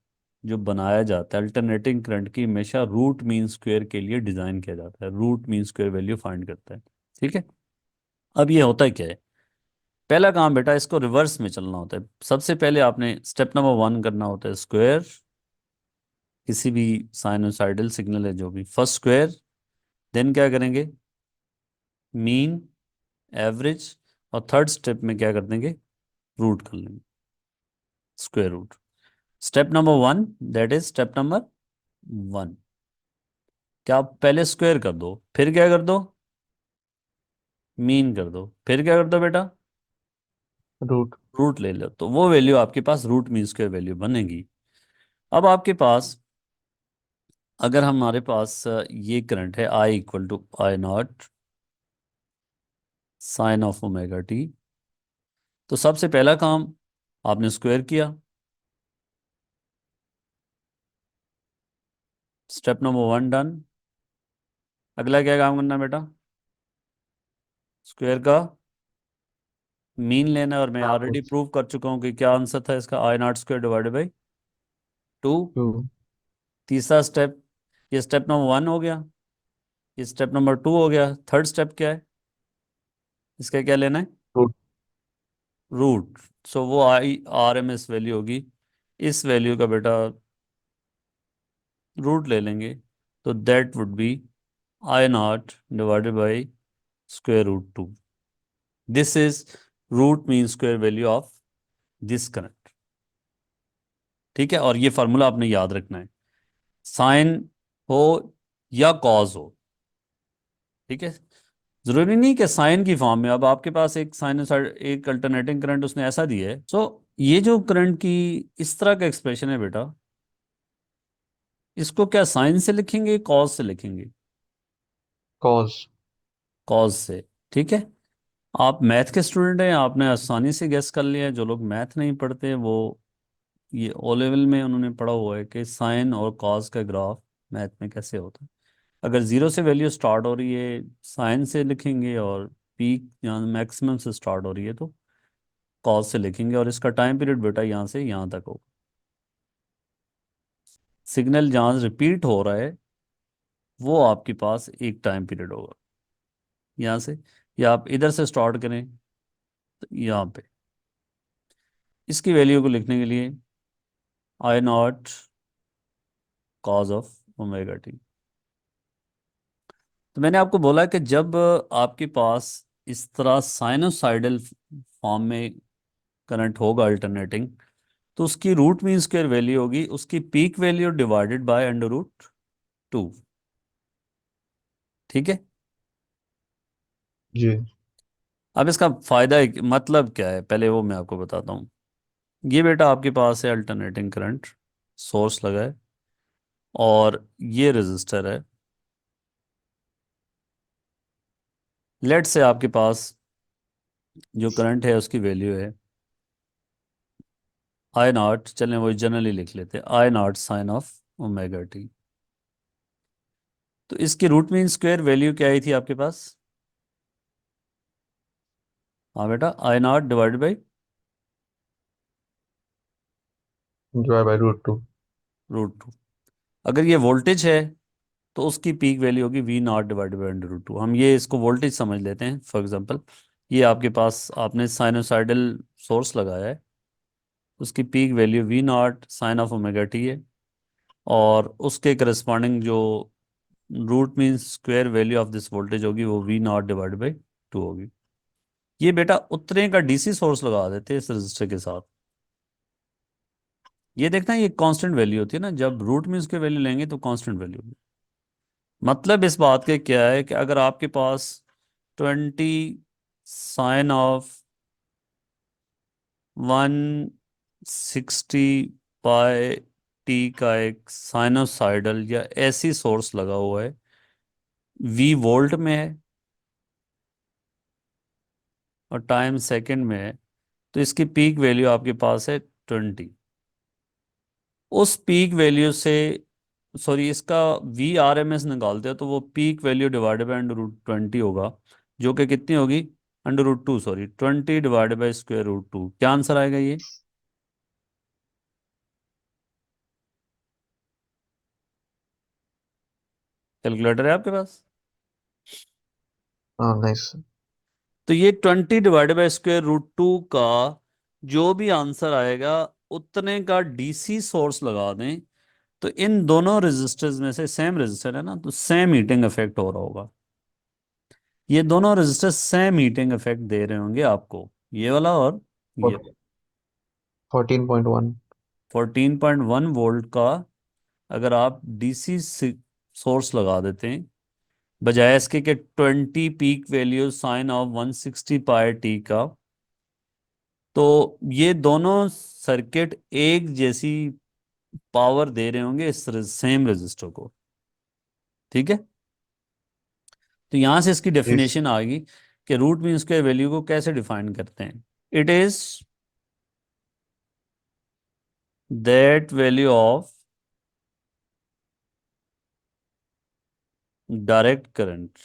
Speaker 1: जो बनाया जाता है अल्टरनेटिंग करंट की, हमेशा रूट मीन स्क्वायर के लिए डिजाइन किया जाता है, root mean square value find करता है। ठीक है। अब ये होता है क्या है? पहला काम बेटा, इसको रिवर्स में चलना होता है। सबसे पहले आपने स्टेप नंबर 1 करना होता है स्क्वायर, किसी भी साइनोसाइडल सिग्नल है जो भी, फर्स्ट स्क्वायर। देन क्या करेंगे? मीन, एवरेज, और थर्ड स्टेप में क्या कर देंगे? रूट कर लेंगे, square root. Step number 1, that is step number 1। क्या आप पहले स्क्वायर कर दो, फिर क्या कर दो? मीन कर दो, फिर क्या कर दो बेटा?
Speaker 2: रूट।
Speaker 1: रूट ले लो, तो वो वैल्यू आपके पास रूट मीन स्क्वायर वैल्यू बनेगी। अब आपके पास, अगर हमारे पास ये करंट है, I equal to I0 sine of omega T, तो सबसे पहला काम आपने स्क्वायर किया। Step number 1 done. अगला क्या काम करना है बेटा? स्क्वायर का मीन लेना है, और मैं
Speaker 2: हाँ।
Speaker 1: ऑलरेडी प्रूव कर चुका हूँ कि क्या आंसर था इसका, I0 square divided by 2।
Speaker 2: Two.
Speaker 1: तीसरा स्टेप, ये स्टेप नंबर 1 हो गया, ये स्टेप नंबर 2 हो गया। थर्ड स्टेप क्या है? इसका क्या लेना है?
Speaker 2: रूट।
Speaker 1: रूट। सो वो IRMS वैल्यू होगी, इस वैल्यू का बेटा रूट ले लेंगे, तो that would be I0 divided by square root 2। This is root mean square value of this current. ठीक है, और ये फार्मूला आपने याद रखना है, साइन हो या कॉज हो। ठीक है। जरूरी नहीं कि साइन की फॉर्म में, अब आपके पास एक साइनोसाइड, एक अल्टरनेटिंग करंट उसने ऐसा दिया है। सो ये जो करंट की इस तरह का एक्सप्रेशन है बेटा, इसको क्या साइन से लिखेंगे, कॉज से लिखेंगे?
Speaker 2: कॉज।
Speaker 1: कॉज से। ठीक है। आप मैथ के स्टूडेंट हैं, आपने आसानी से गेस कर लिया है। जो लोग मैथ नहीं पढ़ते वो, ये ओ लेवल में उन्होंने पढ़ा हुआ है कि साइन और कॉज का ग्राफ मैथ में कैसे होता है। अगर जीरो से वैल्यू स्टार्ट हो रही है, साइन से लिखेंगे, और पीक यहाँ मैक्सिमम से स्टार्ट हो रही है तो कॉज से लिखेंगे, और इसका टाइम पीरियड बेटा यहाँ से यहाँ तक होगा। सिग्नल जहाँ रिपीट हो रहा है वो आपके पास एक टाइम पीरियड होगा यहाँ से, या आप इधर से स्टार्ट करें तो यहाँ पे। इसकी वैल्यू को लिखने के लिए I0 cause of omega T. तो मैंने आपको बोला कि जब आपके पास इस तरह साइनोसाइडल फॉर्म में करंट होगा अल्टरनेटिंग, तो उसकी रूट मीन स्क्वायर वैल्यू होगी उसकी पीक वैल्यू डिवाइडेड बाय √2। ठीक है।
Speaker 2: जी।
Speaker 1: अब इसका फायदा है, मतलब क्या है, पहले वो मैं आपको बताता हूँ। ये बेटा आपके पास है अल्टरनेटिंग करंट, सोर्स लगा है, और ये रेजिस्टर है। लेट से आपके पास जो करंट है उसकी वैल्यू है I0, चलें वो जनरली लिख लेते हैं, I0 sine of omega T. तो इसकी रूट मीन स्क्वायर वैल्यू क्या आई थी आपके पास? हाँ बेटा, आई नॉट डिवाइडेड बाई
Speaker 2: √2।
Speaker 1: √2। अगर ये वोल्टेज है तो उसकी पीक वैल्यू होगी वी नॉट डिवाइडेड बाई √2। हम ये इसको वोल्टेज समझ लेते हैं। फॉर एग्जांपल, ये आपके पास आपने साइनोसाइडल सोर्स लगाया है, उसकी peak value V not sine of omega T है, और उसके करस्पॉन्डिंग जो root mean square value of this voltage होगी वो वी नॉट डिवाइडेड बाई 2 होगी। ये बेटा उतने का डीसी सोर्स लगा देते हैं इस रजिस्टर के साथ। ये देखना, ये कांस्टेंट वैल्यू होती है ना, जब रूट मीन स्क्वायर वैल्यू लेंगे तो कांस्टेंट वैल्यू होगी। मतलब इस बात के क्या है कि अगर आपके पास 20 साइन ऑफ 160 पाई टी का एक साइनोसाइडल या ऐसी सोर्स लगा हुआ है, वी वोल्ट में है और टाइम सेकंड में है, तो इसकी पीक वैल्यू आपके पास है 20। उस पीक वैल्यू से, सॉरी, इसका वी आर एम एस निकालते हैं तो वो पीक वैल्यू डिवाइडेड बाई √20 होगा, जो कि कितनी होगी? √2, सॉरी, 20 डिवाइडेड बाई स्क्वायर √2। क्या आंसर आएगा ये? कैलकुलेटर है आपके पास?
Speaker 2: हाँ नाइस।
Speaker 1: तो ये 20 डिवाइडेड बाई स्क्वायर √2 का जो भी आंसर आएगा, उतने का डीसी सोर्स लगा दें तो इन दोनों रेजिस्टर्स में से, सेम रेजिस्टर है ना, तो सेम हीटिंग इफेक्ट हो रहा होगा। ये दोनों रेजिस्टर सेम हीटिंग इफेक्ट दे रहे होंगे आपको, ये वाला और ये वाला।
Speaker 2: 14.1।
Speaker 1: 14.1 वोल्ट का अगर आप डीसी सोर्स लगा देते हैं, बजाय इसके कि 20 peak value sine of 160 pi T का, तो ये दोनों सर्किट एक जैसी पावर दे रहे होंगे इस सेम रेजिस्टर को। ठीक है? तो यहां से इसकी
Speaker 2: यस।
Speaker 1: डेफिनेशन आ गई कि रूट मीन स्क्वायर वैल्यू को कैसे डिफाइन करते हैं। It is that value of direct current.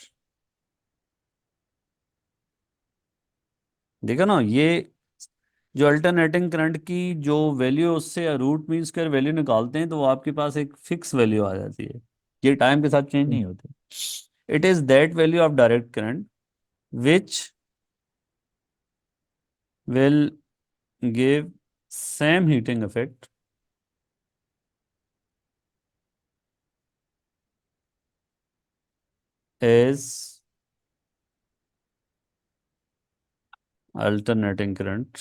Speaker 1: देखा ना, ये जो अल्टरनेटिंग करंट की जो वैल्यू, उससे रूट मीन स्क्वायर वैल्यू निकालते हैं तो वो आपके पास एक फिक्स वैल्यू आ जाती है, ये टाइम के साथ चेंज नहीं होती। It is that value of direct current which will give same heating effect as alternating current.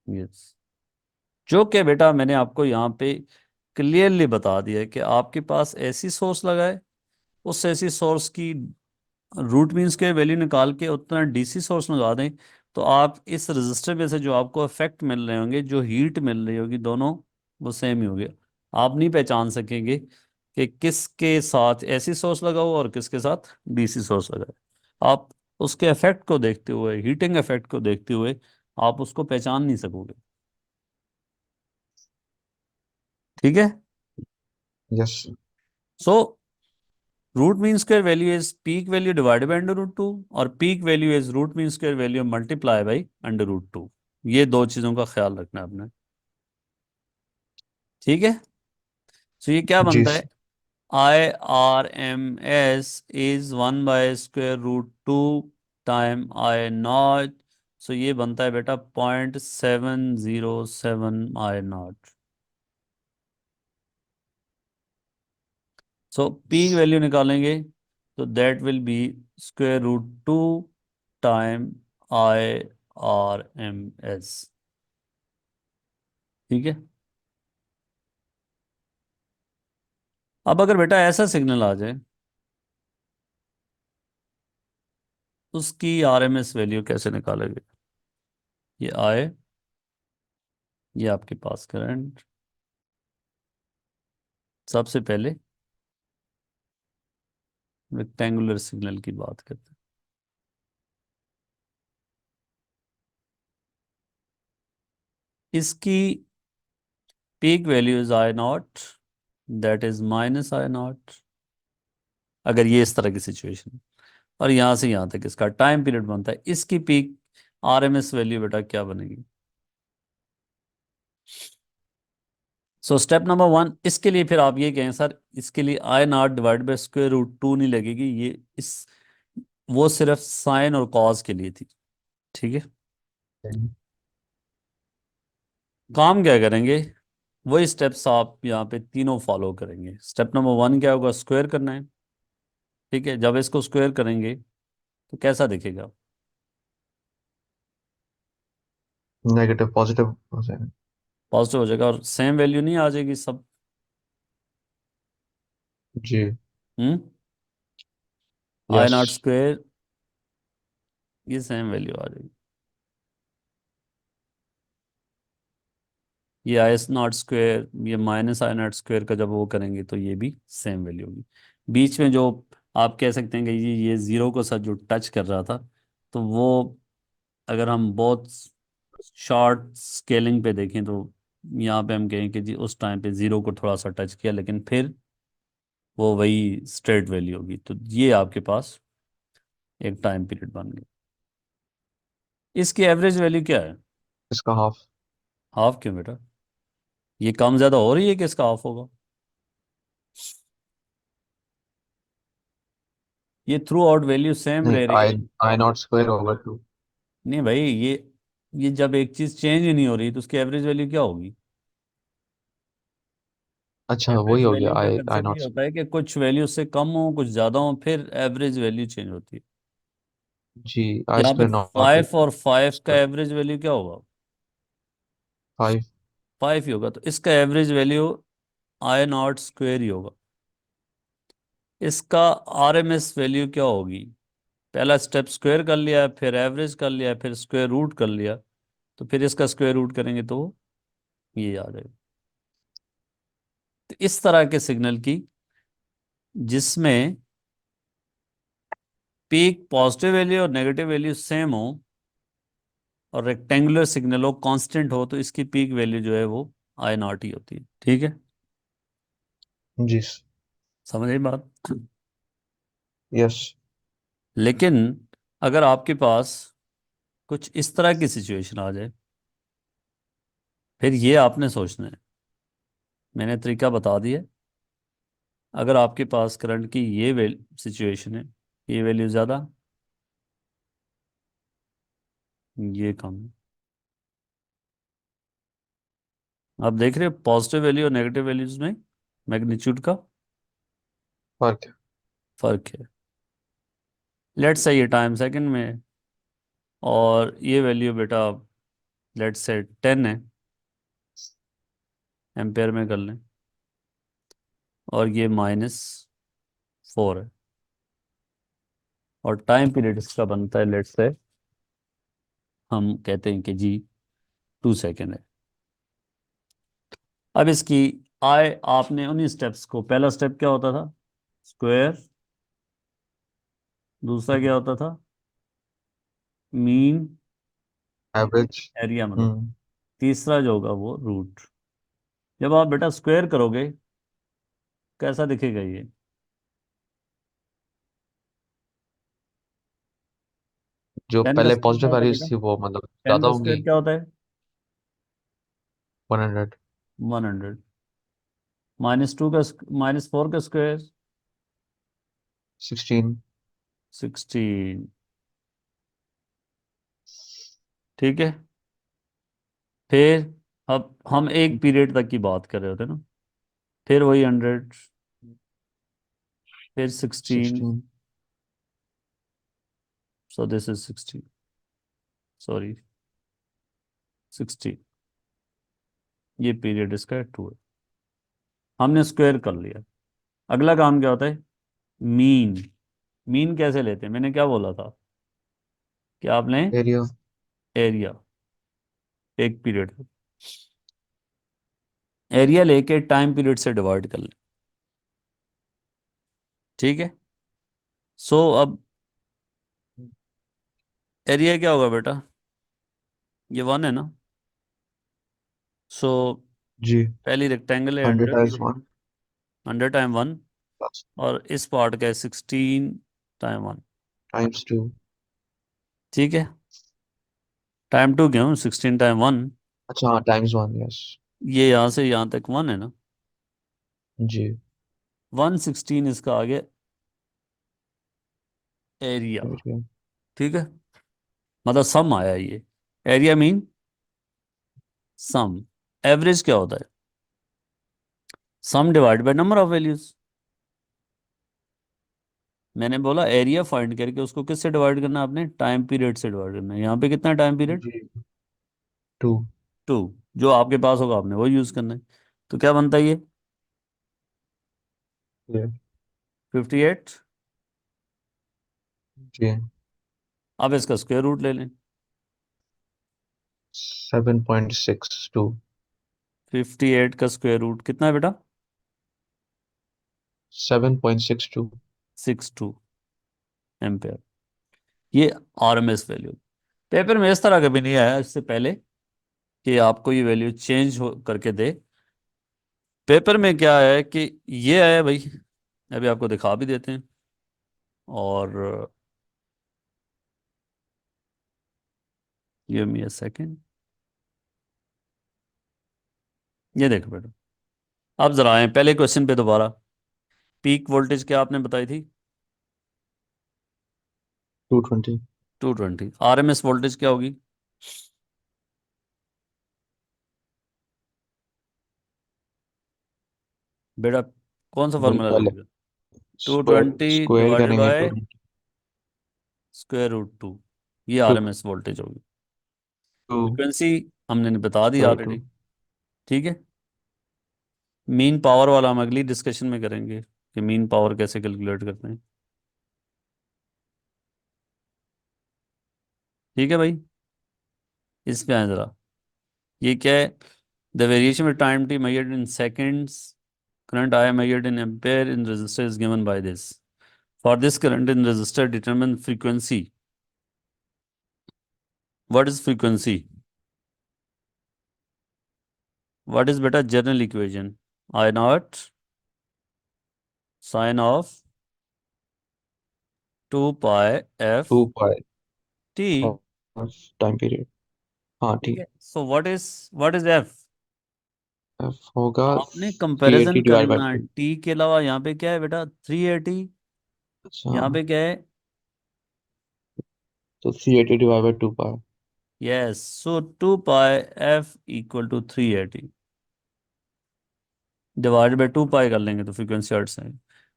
Speaker 1: Yes, जो कि बेटा मैंने आपको यहाँ पे क्लियरली बता दिया है कि आपके पास ऐसी सोर्स लगा है, उस ऐसी सोर्स की रूट मीन्स के वैल्यू निकाल के उतना डीसी सोर्स लगा दें, तो आप इस रजिस्टर में से जो आपको इफेक्ट मिल रहे होंगे, जो हीट मिल रही होगी, दोनों वो सेम ही होगी। आप नहीं पहचान सकेंगे कि किसके साथ ऐसी सोर्स लगा हुआ और किसके साथ डीसी सोर्स लगा है। आप उसके इफेक्ट को देखते हुए, हीटिंग इफेक्ट को देखते हुए, आप उसको पहचान नहीं सकोगे। ठीक है?
Speaker 2: Yes.
Speaker 1: So root mean square value is peak value divided by √2, और peak value is root mean square value multiply by √2। ये दो चीजों का ख्याल रखना है आपने। ठीक है? तो ये क्या
Speaker 2: जी।
Speaker 1: बनता है? IRMS is 1/√2 time I0। सो ये बनता है बेटा 0.707 I0। सो पीक वैल्यू निकालेंगे तो that will B √2 time IRMS। ठीक है? अब अगर बेटा ऐसा सिग्नल आ जाए, उसकी RMS वैल्यू कैसे निकालोगे? ये आए, ये आपके पास करंट, सबसे पहले रेक्टेंगुलर सिग्नल की बात करते हैं। इसकी peak value is i not, that is minus I not, अगर ये इस तरह की सिचुएशन है। और यहां से यहां तक इसका टाइम पीरियड बनता है, इसकी पीक आरएमएस वैल्यू बेटा क्या बनेगी? सो स्टेप नंबर वन, इसके लिए फिर आप ये कहें सर इसके लिए i not divide by square root two नहीं लगेगी, ये इस वो सिर्फ साइन और कॉस के लिए थी। ठीक है, काम क्या करेंगे? वही स्टेप्स आप यहाँ पे तीनों फॉलो करेंगे। स्टेप नंबर वन क्या होगा? स्क्वायर करना है। ठीक है, जब इसको स्क्वायर करेंगे तो कैसा दिखेगा?
Speaker 2: नेगेटिव पॉजिटिव हो जाएगा।
Speaker 1: पॉजिटिव हो जाएगा, और सेम वैल्यू नहीं आ जाएगी सब?
Speaker 2: जी।
Speaker 1: हम्म, आई
Speaker 2: यस।
Speaker 1: नॉट स्क्वायर, ये सेम वैल्यू आ जाएगी। ये आई नॉट स्क्वायर, ये माइनस आई नॉट स्क्वायर का जब वो करेंगे तो ये भी सेम वैल्यू होगी। बीच में जो आप कह सकते हैं कि ये जीरो को साथ जो टच कर रहा था, तो वो अगर हम बहुत शॉर्ट स्केलिंग पे देखें तो यहाँ पे हम कहें कि जी उस टाइम पे जीरो को थोड़ा सा टच किया, लेकिन फिर वो वही स्ट्रेट वैल्यू होगी। तो ये आपके पास एक टाइम पीरियड बन गया। इसकी एवरेज वैल्यू क्या है?
Speaker 2: इसका हाफ।
Speaker 1: हाफ क्यों बेटा? ये कम ज्यादा हो रही है कि इसका हाफ होगा? ये थ्रू आउट वैल्यू सेम
Speaker 2: नहीं,
Speaker 1: रह रही
Speaker 2: आई
Speaker 1: है।
Speaker 2: आई नॉट स्क्वायर होगा 2।
Speaker 1: नहीं भाई, ये जब एक चीज चेंज ही नहीं हो रही तो उसकी एवरेज वैल्यू क्या होगी?
Speaker 2: अच्छा, वही
Speaker 1: एवरेज
Speaker 2: हो गया
Speaker 1: वैल्यू का
Speaker 2: आई
Speaker 1: कंसेप्ट ये
Speaker 2: नॉट।
Speaker 1: होता है कि कुछ वैल्यू से कम हो कुछ ज्यादा हो, फिर एवरेज वैल्यू चेंज होती है।
Speaker 2: जी।
Speaker 1: तो
Speaker 2: आई
Speaker 1: यहाँ पे
Speaker 2: स्क्वायर नॉट
Speaker 1: फाइव और फाइव का
Speaker 2: स्क्वायर।
Speaker 1: एवरेज वैल्यू क्या होगा?
Speaker 2: 5।
Speaker 1: फाइव ही होगा, तो इसका एवरेज वैल्यू आई नॉट स्क्वेयर ही होगा। इसका आरएमएस वैल्यू क्या होगी? पहला स्टेप स्क्वायर कर लिया, फिर एवरेज कर लिया, फिर स्क्वायर रूट कर लिया, तो फिर इसका स्क्वायर रूट करेंगे तो ये आ जाएगा। तो इस तरह के सिग्नल की जिसमें पीक पॉजिटिव वैल्यू और नेगेटिव वैल्यू सेम हो और रेक्टेंगुलर सिग्नल हो, कांस्टेंट हो, तो इसकी पीक वैल्यू जो है वो आई नॉट ही होती है। ठीक है,
Speaker 2: जी।
Speaker 1: समझ आई बात?
Speaker 2: यस।
Speaker 1: लेकिन अगर आपके पास कुछ इस तरह की सिचुएशन आ जाए, फिर ये आपने सोचना है। मैंने तरीका बता दिया। अगर आपके पास करंट की ये सिचुएशन है, ये वैल्यू ज़्यादा, ये कम है। आप देख रहे हो पॉजिटिव वैल्यू और नेगेटिव वैल्यूज में मैग्नीट्यूड का
Speaker 2: फर्क है।
Speaker 1: फर्क है। लेट्स से ये टाइम सेकंड में है, और ये वैल्यू बेटा लेट्स से 10 है, एम्पेयर में कर लें, और ये -4 है, और टाइम पीरियड इसका बनता है लेट्स से हम कहते हैं कि जी 2 सेकेंड है। अब इसकी आय आपने उन्हीं स्टेप्स को, पहला स्टेप क्या होता था? स्क्वायर। दूसरा क्या होता था? Mean
Speaker 2: average.
Speaker 1: एरिया मतलब।
Speaker 2: हम्म।
Speaker 1: तीसरा जो होगा वो रूट। जब आप बेटा स्क्वायर करोगे कैसा दिखेगा ये?
Speaker 2: जो
Speaker 1: 10 का
Speaker 2: पहले
Speaker 1: स्क्वायर क्या
Speaker 2: पॉजिटिव
Speaker 1: होता है
Speaker 2: वैल्यूज
Speaker 1: बेटा?
Speaker 2: थी वो मतलब
Speaker 1: 10
Speaker 2: ज्यादा
Speaker 1: का स्क्वायर
Speaker 2: होंगी।
Speaker 1: क्या होता है?
Speaker 2: 100।
Speaker 1: 100। -2 का -4 का स्क्वायर?
Speaker 2: 16।
Speaker 1: 16। ठीक है, फिर अब हम एक पीरियड तक की बात कर रहे होते हैं ना। फिर वही 100, फिर 16।
Speaker 2: 16।
Speaker 1: So this is 16, sorry 16। ये पीरियड इसका 2 है। हमने स्क्वायर कर लिया। अगला काम क्या होता है? मीन। मीन कैसे लेते हैं? मैंने क्या बोला था कि आपने
Speaker 2: एरिया।
Speaker 1: एरिया एक पीरियड, एरिया लेके टाइम पीरियड से डिवाइड कर लें। ठीक है, सो अब एरिया क्या होगा बेटा? ये 1 है ना? सो
Speaker 2: जी।
Speaker 1: पहली रेक्टेंगल है
Speaker 2: 100
Speaker 1: 100,
Speaker 2: टाइम्स 1
Speaker 1: 100 टाइम 1,
Speaker 2: प्लस
Speaker 1: और इस पार्ट का है 16 टाइम 1।
Speaker 2: टाइम्स 2।
Speaker 1: ठीक है, टाइम 2 क्यों, 16 टाइम 1,
Speaker 2: अच्छा हाँ, टाइम्स 1, यस।
Speaker 1: ये यहाँ से यहाँ तक 1 है ना,
Speaker 2: जी।
Speaker 1: 116 इसका आ गया एरिया।
Speaker 2: एरिया।
Speaker 1: ठीक है, मतलब सम आया ये, एरिया मीन सम। एवरेज क्या होता है, sum divide by number of values. मैंने बोला एरिया फाइंड करके उसको किससे डिवाइड करना है आपने, टाइम पीरियड से डिवाइड करना है। यहाँ पे कितना टाइम पीरियड,
Speaker 2: जी। 2।
Speaker 1: 2, जो आपके पास होगा आपने वो यूज करना है। तो क्या बनता है ये,
Speaker 2: ये।
Speaker 1: 58।
Speaker 2: जी।
Speaker 1: अब इसका स्क्वायर रूट ले लें।
Speaker 2: 7.62।
Speaker 1: 58 का स्क्वायर रूट कितना है बेटा,
Speaker 2: 7.62।
Speaker 1: 62 एम्पेयर। ये आरएमएस वैल्यू। पेपर में इस तरह कभी नहीं आया इससे पहले कि आपको ये वैल्यू चेंज हो करके दे। पेपर में क्या है कि ये आया भाई, अभी आपको दिखा भी देते हैं। और गिव मी अ सेकंड, ये देखो बेटा, अब जरा आए पहले क्वेश्चन पे दोबारा। पीक वोल्टेज क्या आपने बताई थी,
Speaker 2: 220।
Speaker 1: 220। आरएमएस वोल्टेज क्या होगी, बेटा कौन सा
Speaker 2: वही
Speaker 1: फॉर्मूला
Speaker 2: पहले
Speaker 1: लगेगा, two
Speaker 2: square
Speaker 1: twenty
Speaker 2: square
Speaker 1: divided
Speaker 2: करेंगे
Speaker 1: बाय
Speaker 2: 220।
Speaker 1: स्क्वायर रूट 2, ये
Speaker 2: टू
Speaker 1: आरएमएस वोल्टेज होगी।
Speaker 2: टू
Speaker 1: फ्रीक्वेंसी हमने बता दी
Speaker 2: स्क्वायर
Speaker 1: ऑलरेडी।
Speaker 2: 2।
Speaker 1: ठीक है, मीन पावर वाला हम अगली डिस्कशन में करेंगे कि मीन पावर कैसे कैलकुलेट करते हैं। ठीक है भाई, इस पे आए जरा, ये क्या है, the variation with time t measured in seconds, current i measured in ampere in resistor is given by this. For this current in resistor determine frequency. What is frequency, what is बेटा general equation, i not sine of 2 pi f
Speaker 2: 2 pi
Speaker 1: t.
Speaker 2: Time period. हाँ
Speaker 1: ठीक
Speaker 2: ठीक।
Speaker 1: है, so what is f,
Speaker 2: f होगा
Speaker 1: आपने
Speaker 2: 380
Speaker 1: comparison
Speaker 2: divide by
Speaker 1: करना है।
Speaker 2: 2।
Speaker 1: T के अलावा यहाँ पे क्या है बेटा, 380।
Speaker 2: अच्छा,
Speaker 1: यहाँ पे क्या है,
Speaker 2: तो 380 divide by 2 pi.
Speaker 1: Yes, so 2 pi F equal to 380 divide by 2 pi कर लेंगे तो फ्रीक्वेंसी हर्ट्ज है।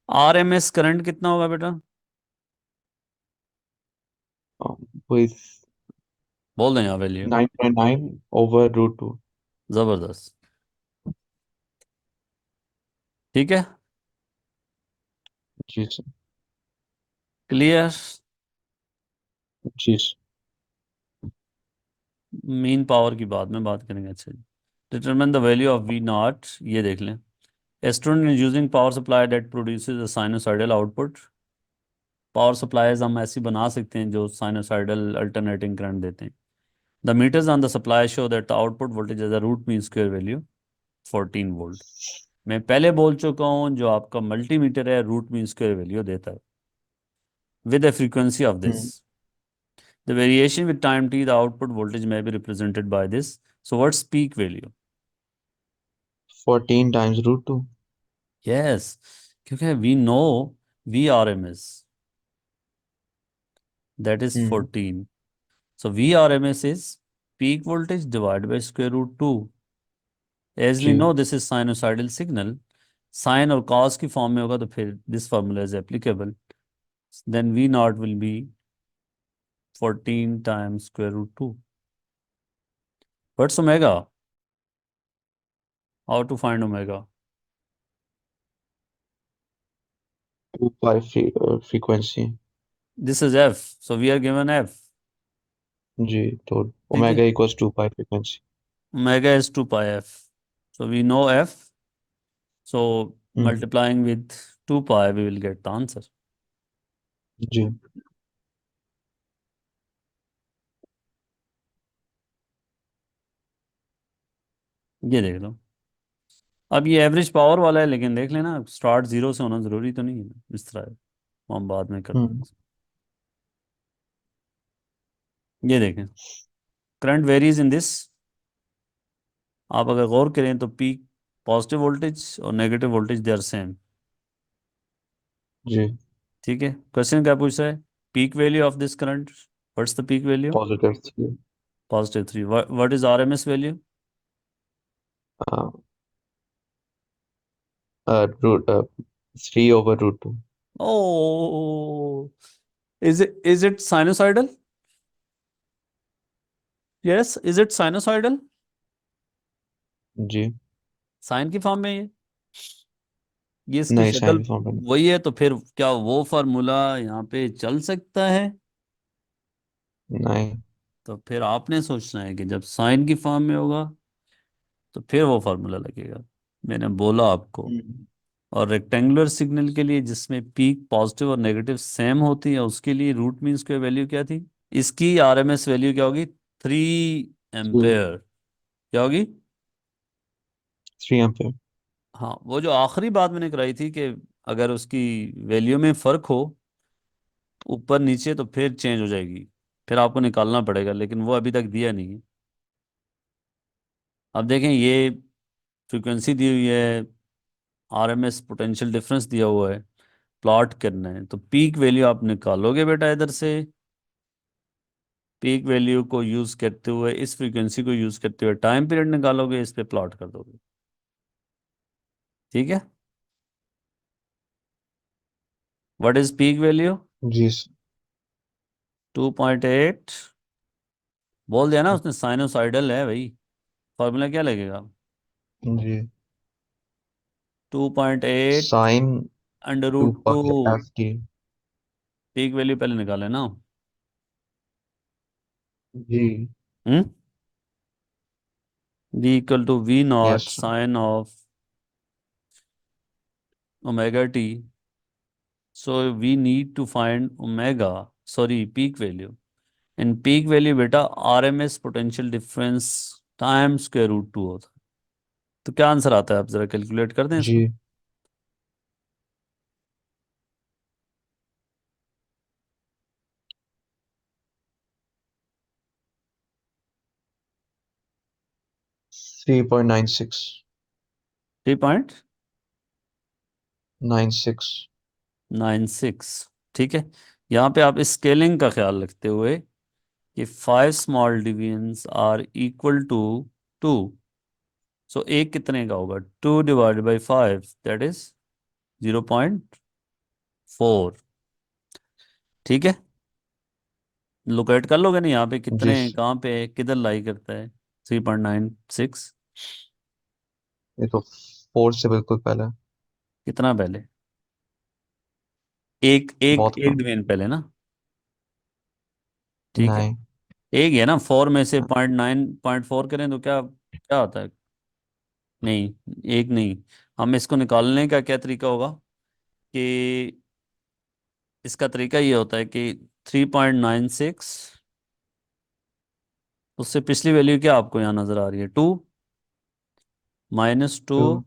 Speaker 1: आरएमएस करंट कितना होगा बेटा,
Speaker 2: वही
Speaker 1: बोल दें यहाँ वैल्यू।
Speaker 2: 9.9 ओवर √2।
Speaker 1: जबरदस्त। ठीक है,
Speaker 2: जी सर।
Speaker 1: क्लियर।
Speaker 2: जी सर।
Speaker 1: मीन पावर की बाद में बात करेंगे। अच्छा जी, determine the value of v not, ये देख लें। A student is using power supply that produces a sinusoidal output। Power supplies हम ऐसी बना सकते हैं जो साइनोसाइडल अल्टरनेटिंग करंट देते हैं। The meters on the supply show that the output voltage as a root mean square value 14 volt. मैं पहले बोल चुका हूँ, जो आपका मल्टीमीटर है रूट मीन स्क्वायर वैल्यू देता है with the frequency of this. The variation with time t the output voltage may be represented by this. So what's peak value,
Speaker 2: 14 times √2।
Speaker 1: Yes, क्योंकि we know V R M S that is
Speaker 2: hmm.
Speaker 1: 14। So VRMS is peak voltage divided by square root 2. As we
Speaker 2: जी।
Speaker 1: know this is sinusoidal signal, sine और cos की form में होगा तो फिर this formula is applicable. Then V naught will be 14 times square root 2. What's omega? How to find omega?
Speaker 2: 2 pi frequency.
Speaker 1: This is F. So we are given F.
Speaker 2: जी, तो
Speaker 1: ठीक है,
Speaker 2: omega equals 2 pi frequency.
Speaker 1: omega is 2 pi F. So we know F. So
Speaker 2: hmm.
Speaker 1: multiplying with 2 pi we will get the answer.
Speaker 2: जी।
Speaker 1: ये देख लो। अब ये average power वाला है, लेकिन देख लेना स्टार्ट जीरो से होना जरूरी तो नहीं है, इस तरह है। वो हम बाद में करते
Speaker 2: हम्म।
Speaker 1: हैं। ये देखें, करंट वेरीज इन दिस। आप अगर गौर करें तो पीक पॉजिटिव वोल्टेज और negative voltage they are same.
Speaker 2: जी।
Speaker 1: ठीक है, क्वेश्चन क्या पूछ रहा है? Peak value of this current, what's the peak value?
Speaker 2: Positive three.
Speaker 1: Positive 3। What is RMS value?
Speaker 2: Root 3/√2।
Speaker 1: Oh, is it sinusoidal? Yes, is it sinusoidal?
Speaker 2: जी।
Speaker 1: Sine की form में है ये इसकी
Speaker 2: नहीं,
Speaker 1: शक्ल
Speaker 2: साइन फॉर्म में नहीं।
Speaker 1: वही है, तो फिर क्या वो फार्मूला यहाँ पे चल सकता है?
Speaker 2: नहीं।
Speaker 1: तो फिर आपने सोचना है कि जब साइन की फॉर्म में होगा तो फिर वो फार्मूला लगेगा। मैंने बोला आपको।
Speaker 2: हम्म।
Speaker 1: और रेक्टेंगुलर सिग्नल के लिए जिसमें पीक पॉजिटिव और नेगेटिव सेम होती है, उसके लिए रूट मीन स्क्वायर वैल्यू क्या थी? इसकी आरएमएस वैल्यू क्या होगी? 3 एम्पेयर। क्या होगी?
Speaker 2: 3 एम्पियर।
Speaker 1: हाँ, वो जो आखिरी बात मैंने कराई थी कि अगर उसकी वैल्यू में फर्क हो ऊपर नीचे तो फिर चेंज हो जाएगी, फिर आपको निकालना पड़ेगा, लेकिन वो अभी तक दिया नहीं है। अब देखें, ये फ्रीक्वेंसी दी हुई है, आरएमएस पोटेंशियल डिफरेंस दिया हुआ है, प्लॉट करना है, तो पीक वैल्यू आप निकालोगे बेटा इधर से। पीक वैल्यू को यूज करते हुए, इस फ्रीक्वेंसी को यूज करते हुए टाइम पीरियड निकालोगे, इस पे प्लॉट कर दोगे। ठीक है। What is peak value?
Speaker 2: जी।
Speaker 1: 2.8। बोल दिया ना उसने, साइनोसाइडल है भाई। फॉर्मूला क्या लगेगा?
Speaker 2: जी।
Speaker 1: 2.8
Speaker 2: sine
Speaker 1: under
Speaker 2: two
Speaker 1: root two.
Speaker 2: Pi f t.
Speaker 1: Peak value पहले निकाले ना।
Speaker 2: जी।
Speaker 1: Hmm. V equal to v
Speaker 2: yes
Speaker 1: not
Speaker 2: sir.
Speaker 1: Sine of omega t. So we need to find omega, sorry peak value. In peak value बेटा RMS potential difference time square root two होता है। तो क्या answer आता है, आप जरा calculate कर दें इसको।
Speaker 2: जी। 3.96। 96।
Speaker 1: 3.96। ठीक है। यहाँ पे आप स्केलिंग का ख्याल रखते हुए कि 5 small divisions are equal to 2। So एक कितने का होगा? 2/5, दैट इज 0.4। ठीक है। लोकेट कर लोगे ना यहाँ पे
Speaker 2: जी।
Speaker 1: कितने, कहाँ पे, किधर लाई करता है 3.96?
Speaker 2: ये तो 4 से बिल्कुल पहले।
Speaker 1: कितना पहले? एक एक
Speaker 2: बहुत
Speaker 1: एक
Speaker 2: कम।
Speaker 1: डिवीजन पहले ना। ठीक है।
Speaker 2: नहीं।
Speaker 1: एक है ना, 4 में से 0.9 0.4 करें तो क्या क्या आता है? नहीं, एक नहीं। हम इसको निकालने का क्या तरीका होगा कि इसका तरीका ये होता है कि 3.96, उससे पिछली वैल्यू क्या आपको यहाँ नजर आ रही है? 2 -2
Speaker 2: 2।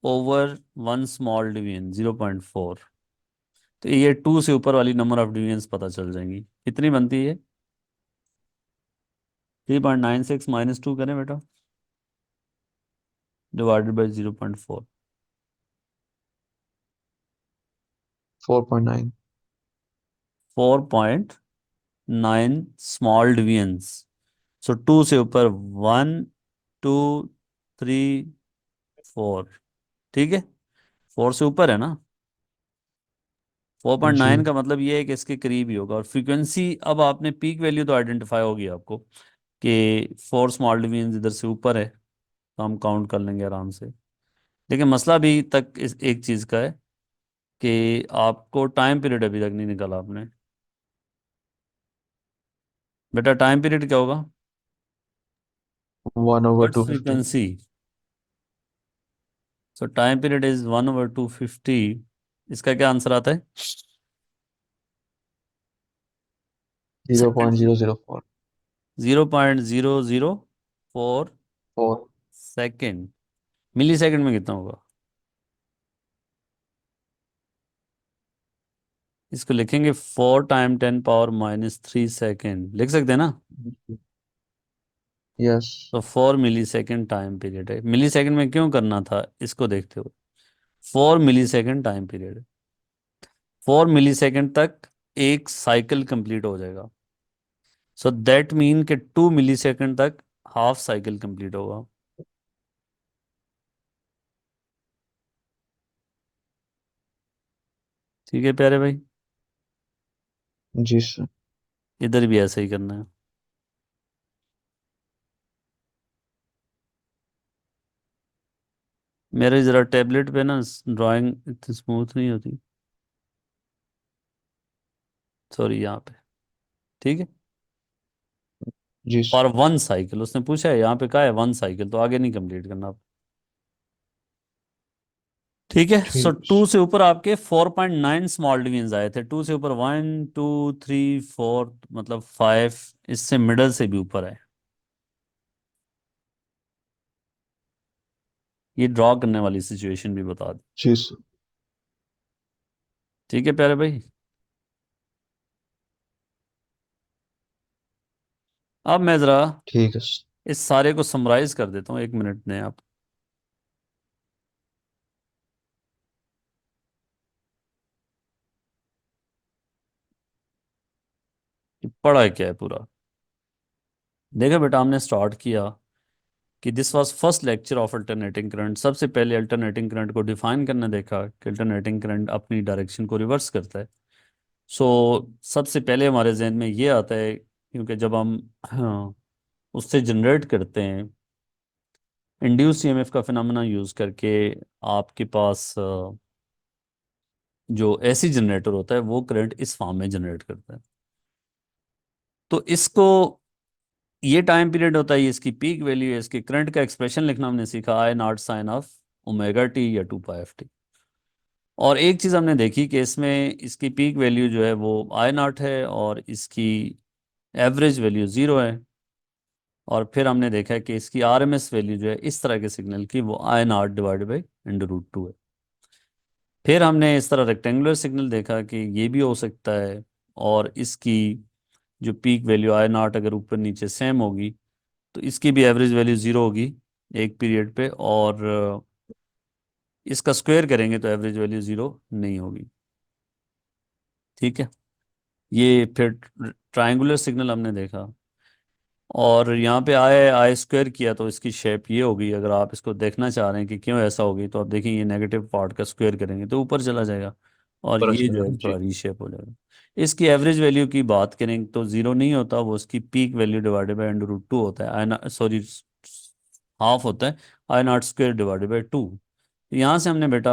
Speaker 1: Over 1 small division 0.4। तो ये 2 से ऊपर वाली नंबर ऑफ डिवीजन्स पता चल जाएंगी। कितनी बनती है? 3.96 -2 करें बेटा, divided by 0.4।
Speaker 2: 4.9।
Speaker 1: 4.9 small divisions. So 2 से ऊपर 1, 2, 3, 4। ठीक है। 4 से ऊपर है ना। 4.9
Speaker 2: जी।
Speaker 1: का मतलब ये है कि इसके करीब ही होगा। और फ्रीक्वेंसी, अब आपने पीक वैल्यू तो आइडेंटिफाई होगी आपको कि 4 स्मॉल डिवीजन इधर से ऊपर है, तो हम काउंट कर लेंगे आराम से। लेकिन मसला भी तक इस एक चीज़ का है कि आपको टाइम पीरियड अभी तक नहीं निकाला आपने। बेटा टाइम पीरियड क्या होगा?
Speaker 2: 1/250।
Speaker 1: What's frequency? So time period is 1/250। इसका क्या आंसर आता है?
Speaker 2: Zero
Speaker 1: second.
Speaker 2: Point zero zero four
Speaker 1: 0.004
Speaker 2: four
Speaker 1: second, milli second में कितना होगा? इसको लिखेंगे 4 टाइम 10 पावर -3 सेकेंड, लिख सकते हैं ना?
Speaker 2: यस।
Speaker 1: तो 4 मिली सेकेंड टाइम पीरियड है। मिली सेकेंड में क्यों करना था इसको देखते हो, 4 मिली सेकेंड टाइम पीरियड है। 4 मिली सेकेंड तक एक साइकिल कंप्लीट हो जाएगा। सो दैट मीन कि 2 मिली सेकेंड तक हाफ साइकिल कंप्लीट होगा। ठीक है प्यारे भाई,
Speaker 2: जी सर।
Speaker 1: इधर भी ऐसा ही करना है। मेरे ज़रा टेबलेट पे ना ड्राइंग इतनी स्मूथ नहीं होती, सॉरी यहाँ पे। ठीक है।
Speaker 2: जी
Speaker 1: और
Speaker 2: सर।
Speaker 1: 1 साइकिल उसने पूछा है, यहाँ पे कहा है 1 साइकिल, तो आगे नहीं कंप्लीट करना आप। ठीक है। सो
Speaker 2: ठीक है
Speaker 1: टू
Speaker 2: सर।
Speaker 1: से ऊपर आपके 4.9 स्मॉल डिवीजन आए थे। टू से ऊपर 1 2 3 4 मतलब 5, इससे मिडल से भी ऊपर है। ये ड्रॉ करने वाली सिचुएशन भी बता दी।
Speaker 2: जी सर।
Speaker 1: ठीक है प्यारे भाई। अब मैं ज़रा
Speaker 2: ठीक है सर।
Speaker 1: इस सारे को समराइज कर देता हूँ, 1 मिनट ने आप। कि पढ़ा क्या है पूरा। देखो बेटा, हमने स्टार्ट किया कि this was first lecture of alternating current. सबसे पहले अल्टरनेटिंग करंट को डिफाइन करना देखा कि अल्टरनेटिंग करंट अपनी डायरेक्शन को रिवर्स करता है। सो सबसे पहले हमारे जहन में ये आता है, क्योंकि जब हम हाँ, उससे जनरेट करते हैं इंड्यूस ईएमएफ का फिनोमेना यूज़ करके, आपके पास जो एसी जनरेटर होता है वो करंट इस फॉर्म में जनरेट करता है। तो इसको, ये टाइम पीरियड होता है, ये इसकी पीक वैल्यू है। इसकी करंट का एक्सप्रेशन लिखना हमने सीखा, I0 sin ऑफ ω t या 2π f t। और एक चीज़ हमने देखी कि इसमें इसकी पीक वैल्यू जो है वो I0 है और इसकी एवरेज वैल्यू 0 है। और फिर हमने देखा कि इसकी आरएमएस वैल्यू जो है इस तरह के सिग्नल की वो I0/√2 है। फिर हमने इस तरह रेक्टेंगुलर सिग्नल देखा कि ये भी हो सकता है, और इसकी जो पीक वैल्यू I0 अगर ऊपर नीचे सेम होगी तो इसकी भी एवरेज वैल्यू 0 होगी एक पीरियड पे, और इसका स्क्वायर करेंगे तो एवरेज वैल्यू 0 नहीं होगी। ठीक है। ये फिर ट्रायंगुलर सिग्नल हमने देखा, और यहाँ पे आई स्क्वायर किया तो इसकी शेप ये होगी। अगर आप इसको देखना चाह रहे हैं कि क्यों ऐसा होगी, तो आप देखें ये नेगेटिव पार्ट का स्क्वायर करेंगे तो ऊपर चला जाएगा, और
Speaker 2: ऊपर
Speaker 1: ये
Speaker 2: चला
Speaker 1: जो
Speaker 2: जाएगा
Speaker 1: है
Speaker 2: जी।
Speaker 1: थोड़ा रीशेप हो जाएगा। इसकी एवरेज वैल्यू की बात करें तो 0 नहीं होता, वो उसकी पीक वैल्यू डिवाइडेड बाई √2 होता है। आई सॉरी, हाफ होता है I0² डिवाइडेड बाई 2। यहाँ से हमने बेटा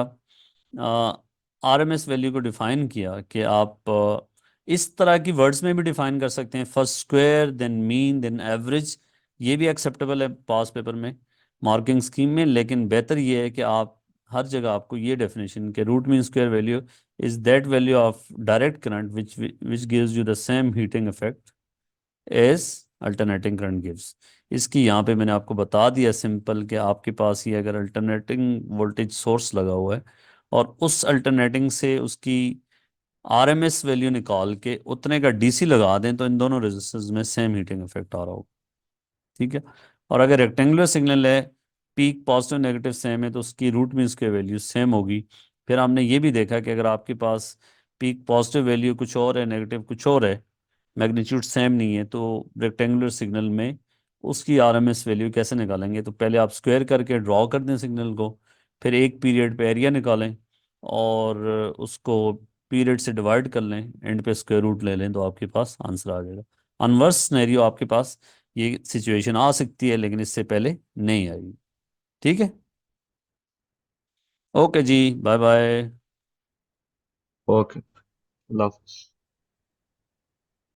Speaker 1: आरएमएस वैल्यू को डिफाइन किया कि आप इस तरह की वर्ड्स में भी डिफाइन कर सकते हैं, first square then mean then average. ये भी एक्सेप्टेबल है पास पेपर में, मार्किंग स्कीम में। लेकिन बेहतर ये है कि आप हर जगह आपको ये डेफिनेशन के root mean square value is that value of direct current which gives you the same heating effect as alternating current gives. इसकी यहाँ पे मैंने आपको बता दिया सिंपल, कि आपके पास ये अगर अल्टरनेटिंग वोल्टेज सोर्स लगा हुआ है और उस अल्टरनेटिंग से उसकी आरएमएस वैल्यू निकाल के उतने का डीसी लगा दें तो इन दोनों रेजिस्टेंस में सेम हीटिंग इफेक्ट आ रहा होगा। ठीक है। और अगर रेक्टेंगुलर सिग्नल है, पीक पॉजिटिव नेगेटिव सेम है, तो उसकी रूट मीन्स की वैल्यू सेम होगी। फिर हमने ये भी देखा कि अगर आपके पास पीक पॉजिटिव वैल्यू कुछ और है, नेगेटिव कुछ और है, मैग्नीट्यूड सेम नहीं है, तो रेक्टेंगुलर सिग्नल में उसकी आरएमएस वैल्यू कैसे निकालेंगे? तो पहले आप स्क्वायर करके ड्रॉ कर दें सिग्नल को, फिर एक पीरियड पे एरिया निकालें और उसको पीरियड से डिवाइड कर लें, एंड पे स्क्वायर रूट ले लें, तो आपके पास आंसर आ जाएगा। अनवर्स सिनेरियो आपके पास ये सिचुएशन आ सकती है, लेकिन इससे पहले नहीं आएगी। ठीक है। ओके जी, बाय बाय।
Speaker 2: ओके। अल्लाह हाफिज़।